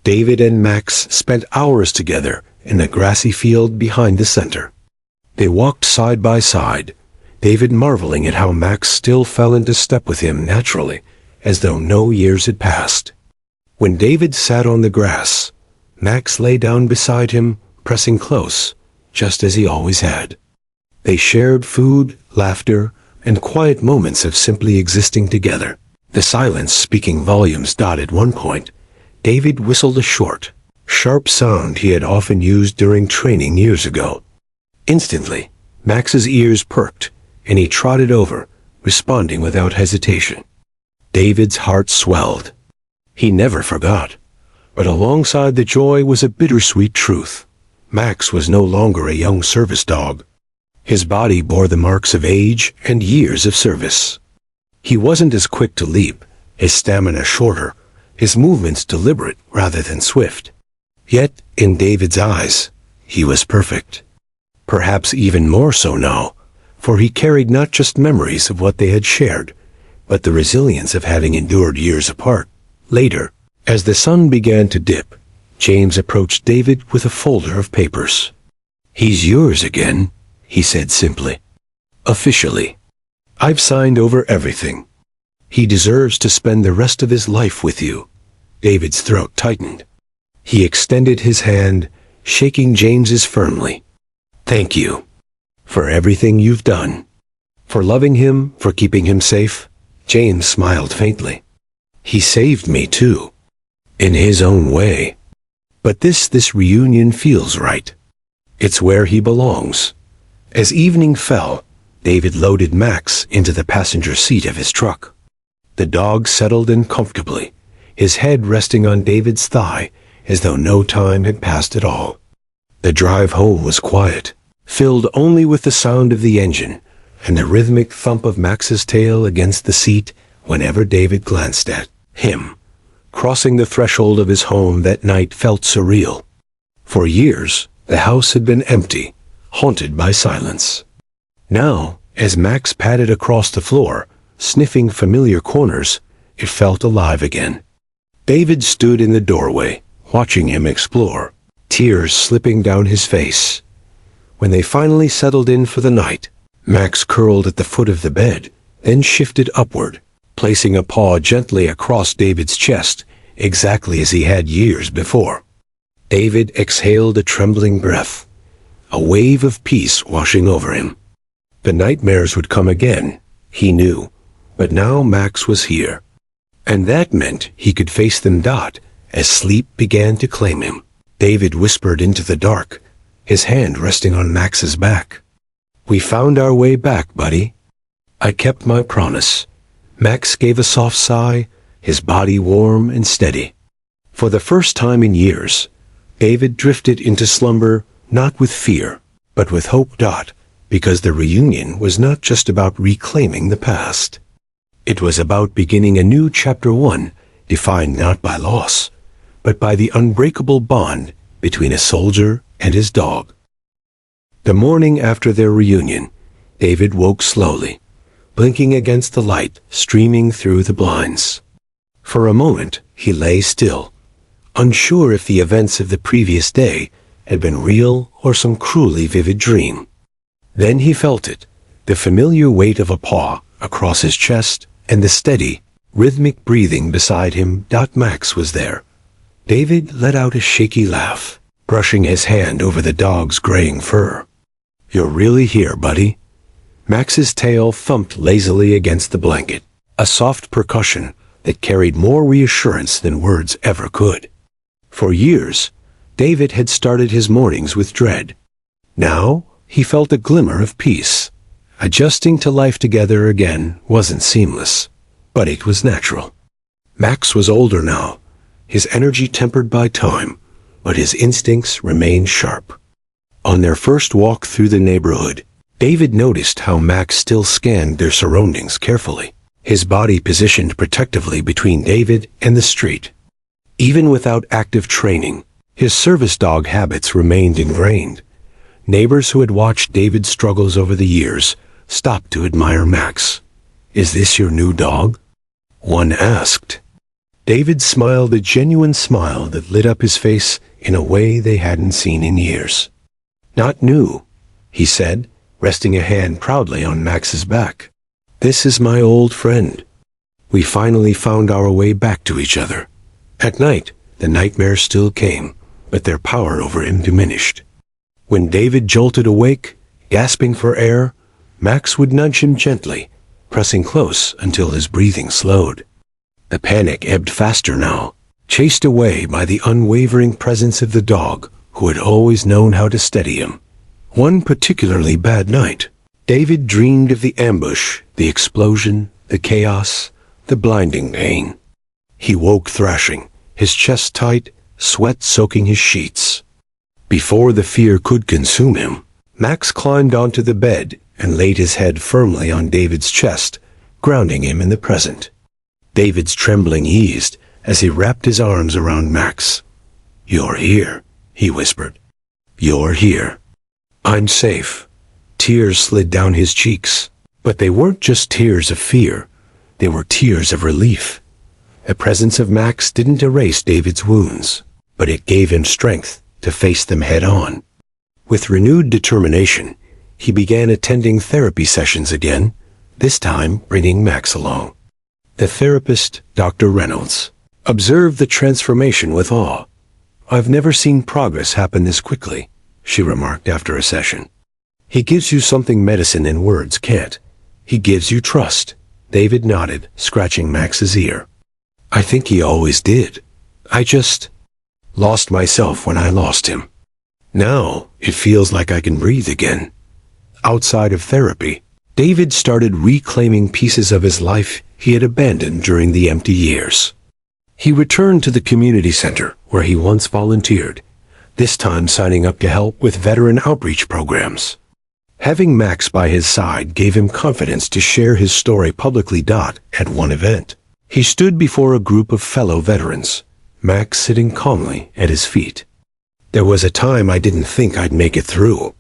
David and Max spent hours together in the grassy field behind the center. They walked side by side, David marveling at how Max still fell into step with him naturally, as though no years had passed. When David sat on the grass, Max lay down beside him, pressing close, just as he always had. They shared food, laughter, and quiet moments of simply existing together. The silence speaking volumes. At one point, David whistled a short, sharp sound he had often used during training years ago. Instantly, Max's ears perked, and he trotted over, responding without hesitation. David's heart swelled. He never forgot. But alongside the joy was a bittersweet truth. Max was no longer a young service dog. His body bore the marks of age and years of service. He wasn't as quick to leap, his stamina shorter, his movements deliberate rather than swift. Yet, in David's eyes, he was perfect. Perhaps even more so now, for he carried not just memories of what they had shared, but the resilience of having endured years apart. Later, as the sun began to dip, James approached David with a folder of papers. "He's yours again," he said simply. "Officially. I've signed over everything. He deserves to spend the rest of his life with you." David's throat tightened. He extended his hand, shaking James's firmly. "Thank you. For everything you've done. For loving him, for keeping him safe." James smiled faintly. "He saved me too. In his own way. But this reunion feels right. It's where he belongs." As evening fell, David loaded Max into the passenger seat of his truck. The dog settled in comfortably, his head resting on David's thigh as though no time had passed at all. The drive home was quiet, filled only with the sound of the engine and the rhythmic thump of Max's tail against the seat whenever David glanced at him. Crossing the threshold of his home that night felt surreal. For years, the house had been empty, haunted by silence. Now, as Max padded across the floor, sniffing familiar corners, it felt alive again. David stood in the doorway, watching him explore, tears slipping down his face. When they finally settled in for the night, Max curled at the foot of the bed, then shifted upward, placing a paw gently across David's chest, exactly as he had years before. David exhaled a trembling breath, a wave of peace washing over him. The nightmares would come again, he knew, but now Max was here. And that meant he could face them. As sleep began to claim him, David whispered into the dark, his hand resting on Max's back. "We found our way back, buddy. I kept my promise." Max gave a soft sigh, his body warm and steady. For the first time in years, David drifted into slumber not with fear, but with hope. Because the reunion was not just about reclaiming the past. It was about beginning a new chapter 1, defined not by loss, but by the unbreakable bond between a soldier and his dog. The morning after their reunion, David woke slowly, blinking against the light streaming through the blinds. For a moment, he lay still, unsure if the events of the previous day had been real or some cruelly vivid dream. Then he felt it, the familiar weight of a paw across his chest and the steady, rhythmic breathing beside him. Max was there. David let out a shaky laugh, brushing his hand over the dog's graying fur. "You're really here, buddy." Max's tail thumped lazily against the blanket, a soft percussion that carried more reassurance than words ever could. For years, David had started his mornings with dread. Now, he felt a glimmer of peace. Adjusting to life together again wasn't seamless, but it was natural. Max was older now, his energy tempered by time, but his instincts remained sharp. On their first walk through the neighborhood, David noticed how Max still scanned their surroundings carefully, his body positioned protectively between David and the street. Even without active training, his service dog habits remained ingrained. Neighbors who had watched David's struggles over the years stopped to admire Max. "Is this your new dog?" one asked. David smiled a genuine smile that lit up his face in a way they hadn't seen in years. "Not new," he said, resting a hand proudly on Max's back. "This is my old friend. We finally found our way back to each other. At night, the nightmares still came, but their power over him diminished. When David jolted awake, gasping for air, Max would nudge him gently, pressing close until his breathing slowed. The panic ebbed faster now, chased away by the unwavering presence of the dog who had always known how to steady him. One particularly bad night, David dreamed of the ambush, the explosion, the chaos, the blinding pain. He woke thrashing, his chest tight, sweat soaking his sheets. Before the fear could consume him, Max climbed onto the bed and laid his head firmly on David's chest, grounding him in the present. David's trembling eased as he wrapped his arms around Max. "You're here," he whispered. "You're here. I'm safe." Tears slid down his cheeks, but they weren't just tears of fear. They were tears of relief. The presence of Max didn't erase David's wounds, but it gave him strength to face them head-on. With renewed determination, he began attending therapy sessions again, this time bringing Max along. The therapist, Dr. Reynolds, observed the transformation with awe. "I've never seen progress happen this quickly," she remarked after a session. "He gives you something medicine and words can't. He gives you trust." David nodded, scratching Max's ear. "I think he always did. I just lost myself when I lost him. Now it feels like I can breathe again." Outside of therapy, David started reclaiming pieces of his life he had abandoned during the empty years. He returned to the community center where he once volunteered, this time signing up to help with veteran outreach programs. Having Max by his side gave him confidence to share his story publicly. At one event, he stood before a group of fellow veterans, Max sitting calmly at his feet. "There was a time I didn't think I'd make it through,"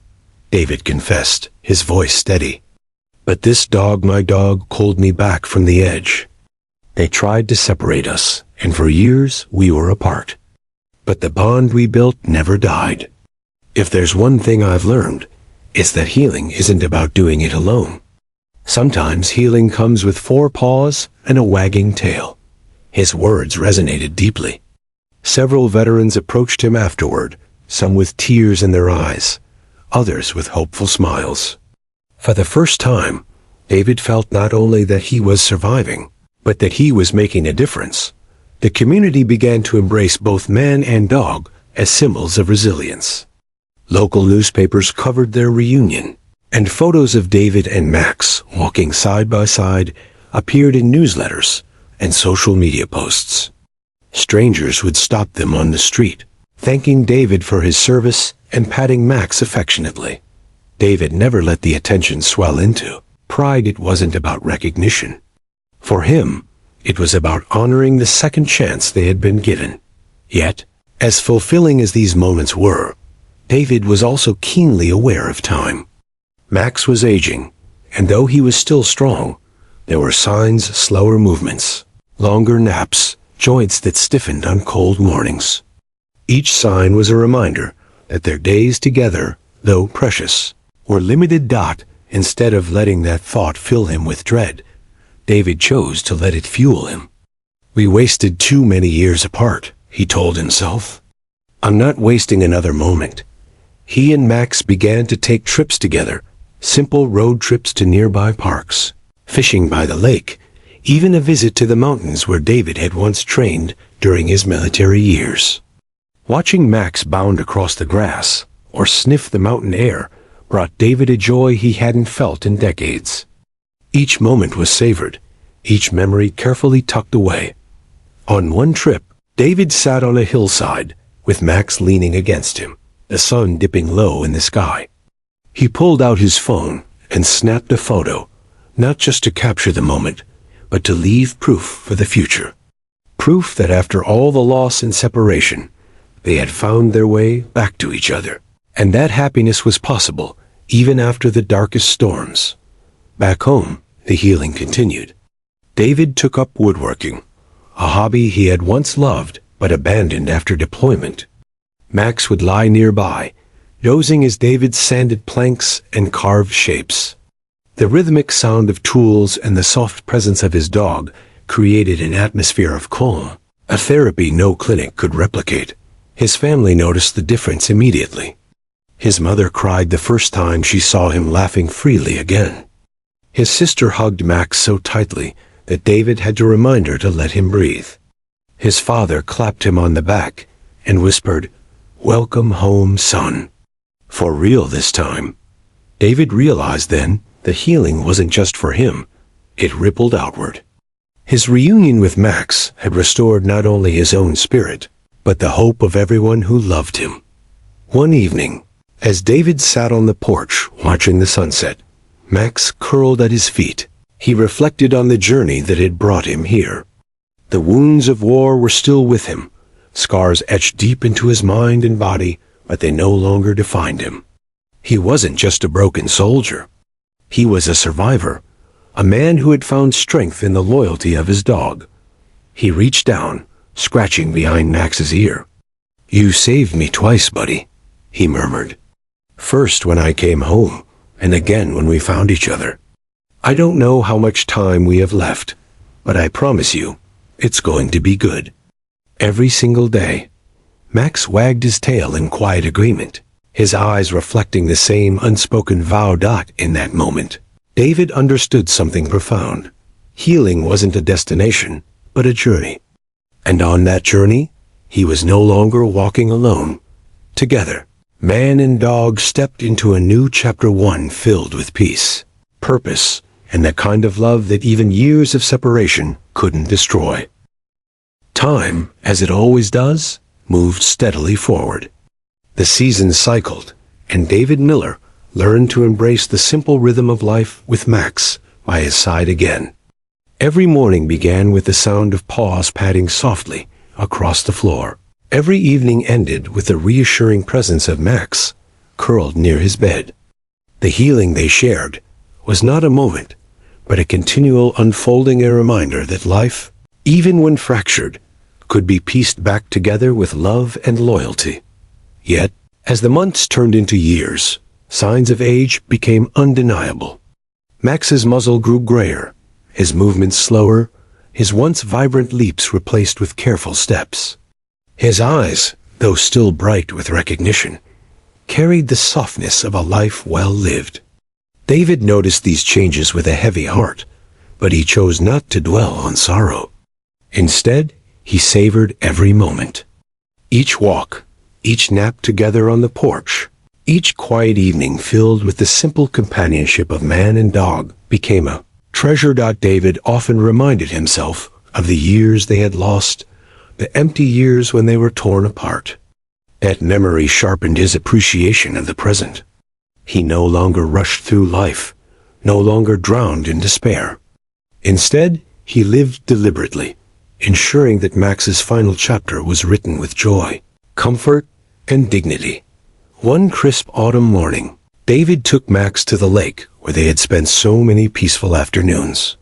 David confessed, his voice steady. "But this dog, my dog, pulled me back from the edge. They tried to separate us, and for years we were apart. But the bond we built never died. If there's one thing I've learned, it's that healing isn't about doing it alone. Sometimes healing comes with 4 paws and a wagging tail." His words resonated deeply. Several veterans approached him afterward, some with tears in their eyes, others with hopeful smiles. For the first time, David felt not only that he was surviving, but that he was making a difference. The community began to embrace both man and dog as symbols of resilience. Local newspapers covered their reunion, and photos of David and Max walking side by side appeared in newsletters and social media posts. Strangers would stop them on the street, thanking David for his service and patting Max affectionately. David never let the attention swell into pride. It wasn't about recognition. For him, it was about honoring the second chance they had been given. Yet, as fulfilling as these moments were, David was also keenly aware of time. Max was aging, and though he was still strong, there were signs of slower movements, longer naps, joints that stiffened on cold mornings. Each sign was a reminder that their days together, though precious, were limited. Instead of letting that thought fill him with dread, David chose to let it fuel him. "We wasted too many years apart," he told himself. "I'm not wasting another moment." He and Max began to take trips together, simple road trips to nearby parks, fishing by the lake, even a visit to the mountains where David had once trained during his military years. Watching Max bound across the grass or sniff the mountain air brought David a joy he hadn't felt in decades. Each moment was savored, each memory carefully tucked away. On one trip, David sat on a hillside, with Max leaning against him, the sun dipping low in the sky. He pulled out his phone and snapped a photo, not just to capture the moment, but to leave proof for the future. Proof that after all the loss and separation, they had found their way back to each other, and that happiness was possible even after the darkest storms. Back home, the healing continued. David took up woodworking, a hobby he had once loved but abandoned after deployment. Max would lie nearby, dozing as David sanded planks and carved shapes. The rhythmic sound of tools and the soft presence of his dog created an atmosphere of calm, a therapy no clinic could replicate. His family noticed the difference immediately. His mother cried the first time she saw him laughing freely again. His sister hugged Max so tightly that David had to remind her to let him breathe. His father clapped him on the back and whispered, "Welcome home, son." For real this time. David realized then that healing wasn't just for him, it rippled outward. His reunion with Max had restored not only his own spirit, but the hope of everyone who loved him. One evening, as David sat on the porch watching the sunset, Max curled at his feet. He reflected on the journey that had brought him here. The wounds of war were still with him, scars etched deep into his mind and body, but they no longer defined him. He wasn't just a broken soldier. He was a survivor, a man who had found strength in the loyalty of his dog. He reached down, scratching behind Max's ear. "You saved me twice, buddy," he murmured. "First when I came home, and again when we found each other. I don't know how much time we have left, but I promise you, it's going to be good." Every single day, Max wagged his tail in quiet agreement, his eyes reflecting the same unspoken vow. In that moment, David understood something profound. Healing wasn't a destination, but a journey. And on that journey, he was no longer walking alone. Together, man and dog stepped into a new chapter, one filled with peace, purpose, and the kind of love that even years of separation couldn't destroy. Time, as it always does, moved steadily forward. The seasons cycled, and David Miller learned to embrace the simple rhythm of life with Max by his side again. Every morning began with the sound of paws padding softly across the floor. Every evening ended with the reassuring presence of Max, curled near his bed. The healing they shared was not a moment, but a continual unfolding, a reminder that life, even when fractured, could be pieced back together with love and loyalty. Yet, as the months turned into years, signs of age became undeniable. Max's muzzle grew grayer, his movements slower, his once vibrant leaps replaced with careful steps. His eyes, though still bright with recognition, carried the softness of a life well lived. David noticed these changes with a heavy heart, but he chose not to dwell on sorrow. Instead, he savored every moment. Each walk, each nap together on the porch, each quiet evening filled with the simple companionship of man and dog became a treasure. David often reminded himself of the years they had lost, the empty years when they were torn apart. That memory sharpened his appreciation of the present. He no longer rushed through life, no longer drowned in despair. Instead, he lived deliberately, ensuring that Max's final chapter was written with joy, comfort, and dignity. One crisp autumn morning, David took Max to the lake where they had spent so many peaceful afternoons.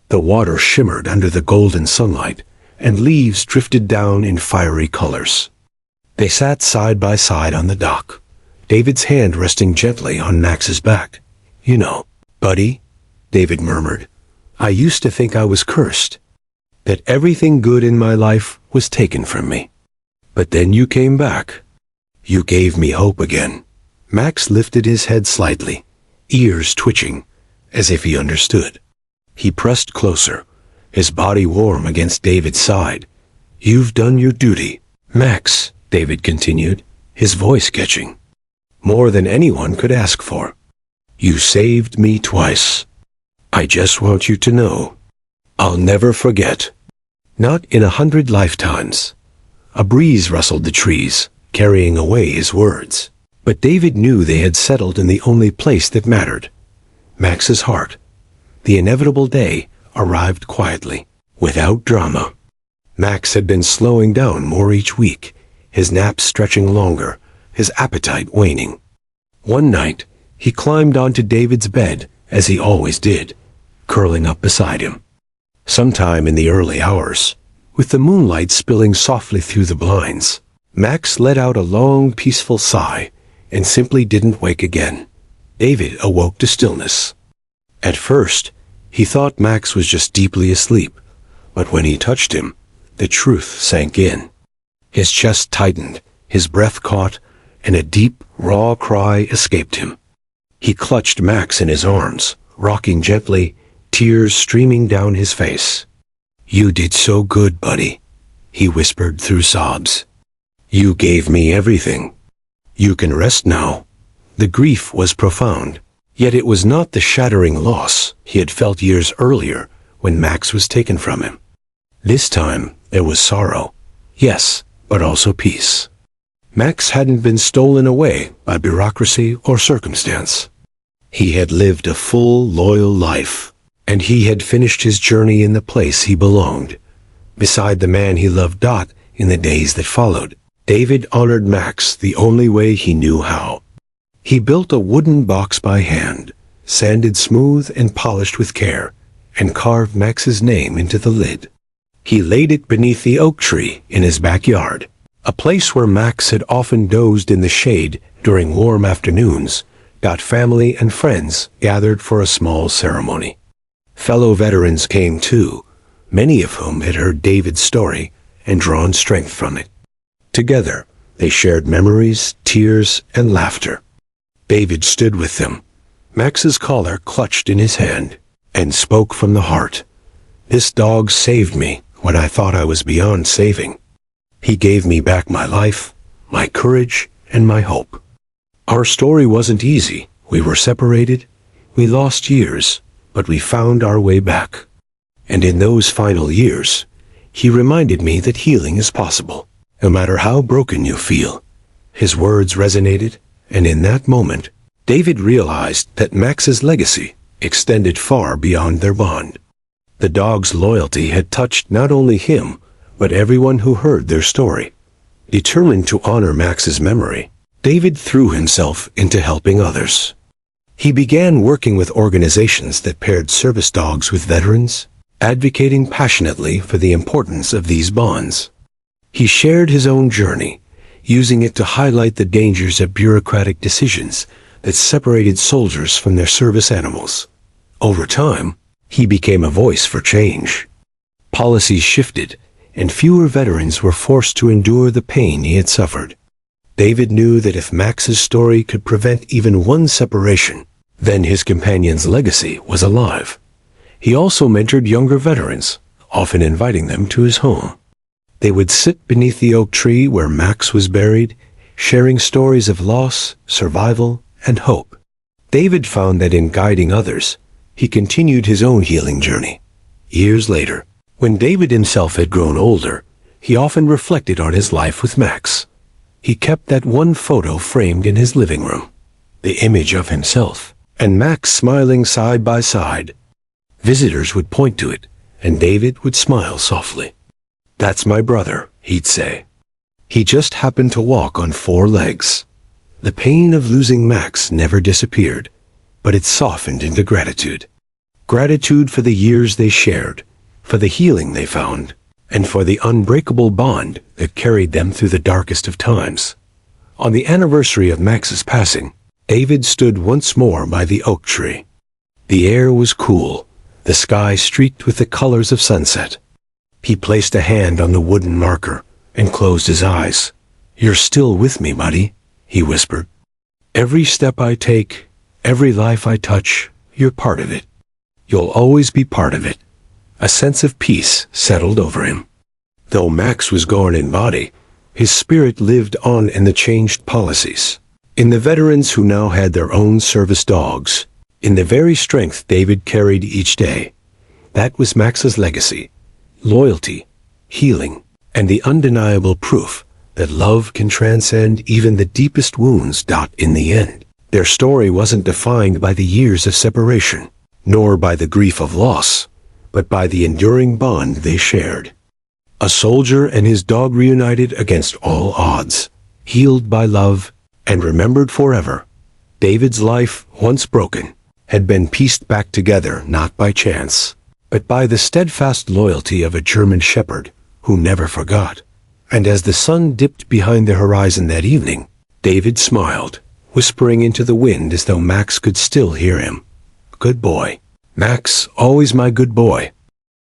The water shimmered under the golden sunlight, and leaves drifted down in fiery colors. They sat side by side on the dock, David's hand resting gently on Max's back. "You know, buddy," David murmured, "I used to think I was cursed, that everything good in my life was taken from me. But then you came back. You gave me hope again." Max lifted his head slightly, ears twitching, as if he understood. He pressed closer, his body warm against David's side. "You've done your duty, Max," David continued, his voice catching. "More than anyone could ask for. You saved me twice. I just want you to know, I'll never forget." Not in 100 lifetimes. A breeze rustled the trees, carrying away his words. But David knew they had settled in the only place that mattered, Max's heart. The inevitable day arrived quietly, without drama. Max had been slowing down more each week, his naps stretching longer, his appetite waning. One night, he climbed onto David's bed, as he always did, curling up beside him. Sometime in the early hours, with the moonlight spilling softly through the blinds, Max let out a long, peaceful sigh and simply didn't wake again. David awoke to stillness. At first, he thought Max was just deeply asleep, But when he touched him, the truth sank in. His chest tightened, his breath caught, and a deep, raw cry escaped him. He clutched Max in his arms, rocking gently, tears streaming down his face. "You did so good, buddy," he whispered through sobs. "You gave me everything. You can rest now." The grief was profound, yet it was not the shattering loss he had felt years earlier when Max was taken from him. This time there was sorrow, yes, but also peace. Max hadn't been stolen away by bureaucracy or circumstance. He had lived a full, loyal life, and he had finished his journey in the place he belonged, beside the man he loved. In the days that followed, David honored Max the only way he knew how. He built a wooden box by hand, sanded smooth and polished with care, and carved Max's name into the lid. He laid it beneath the oak tree in his backyard, a place where Max had often dozed in the shade during warm afternoons. Family and friends gathered for a small ceremony. Fellow veterans came too, many of whom had heard David's story and drawn strength from it. Together, they shared memories, tears, and laughter. David stood with them, Max's collar clutched in his hand, and spoke from the heart. "This dog saved me when I thought I was beyond saving. He gave me back my life, my courage, and my hope. Our story wasn't easy. We were separated. We lost years, but we found our way back. And in those final years, he reminded me that healing is possible, no matter how broken you feel." His words resonated, and in that moment, David realized that Max's legacy extended far beyond their bond. The dog's loyalty had touched not only him, but everyone who heard their story. Determined to honor Max's memory, David threw himself into helping others. He began working with organizations that paired service dogs with veterans, advocating passionately for the importance of these bonds. He shared his own journey, using it to highlight the dangers of bureaucratic decisions that separated soldiers from their service animals. Over time, he became a voice for change. Policies shifted, and fewer veterans were forced to endure the pain he had suffered. David knew that if Max's story could prevent even one separation, then his companion's legacy was alive. He also mentored younger veterans, often inviting them to his home. They would sit beneath the oak tree where Max was buried, sharing stories of loss, survival, and hope. David found that in guiding others, he continued his own healing journey. Years later, when David himself had grown older, he often reflected on his life with Max. He kept that one photo framed in his living room, the image of himself and Max smiling side by side. Visitors would point to it, and David would smile softly. "That's my brother," he'd say. He just happened to walk on 4 legs. The pain of losing Max never disappeared, but it softened into gratitude. Gratitude for the years they shared, for the healing they found, and for the unbreakable bond that carried them through the darkest of times. On the anniversary of Max's passing, David stood once more by the oak tree. The air was cool, the sky streaked with the colors of sunset. He placed a hand on the wooden marker and closed his eyes. "You're still with me, buddy," he whispered. "Every step I take, every life I touch, you're part of it. You'll always be part of it." A sense of peace settled over him. Though Max was gone in body, his spirit lived on in the changed policies, in the veterans who now had their own service dogs, in the very strength David carried each day. That was Max's legacy: loyalty, healing, and the undeniable proof that love can transcend even the deepest wounds. In the end, their story wasn't defined by the years of separation, nor by the grief of loss, but by the enduring bond they shared. A soldier and his dog reunited against all odds, healed by love, and remembered forever. David's life, once broken, had been pieced back together not by chance, but by the steadfast loyalty of a German shepherd who never forgot. And as the sun dipped behind the horizon that evening, David smiled, whispering into the wind as though Max could still hear him. "Good boy. Max, always my good boy."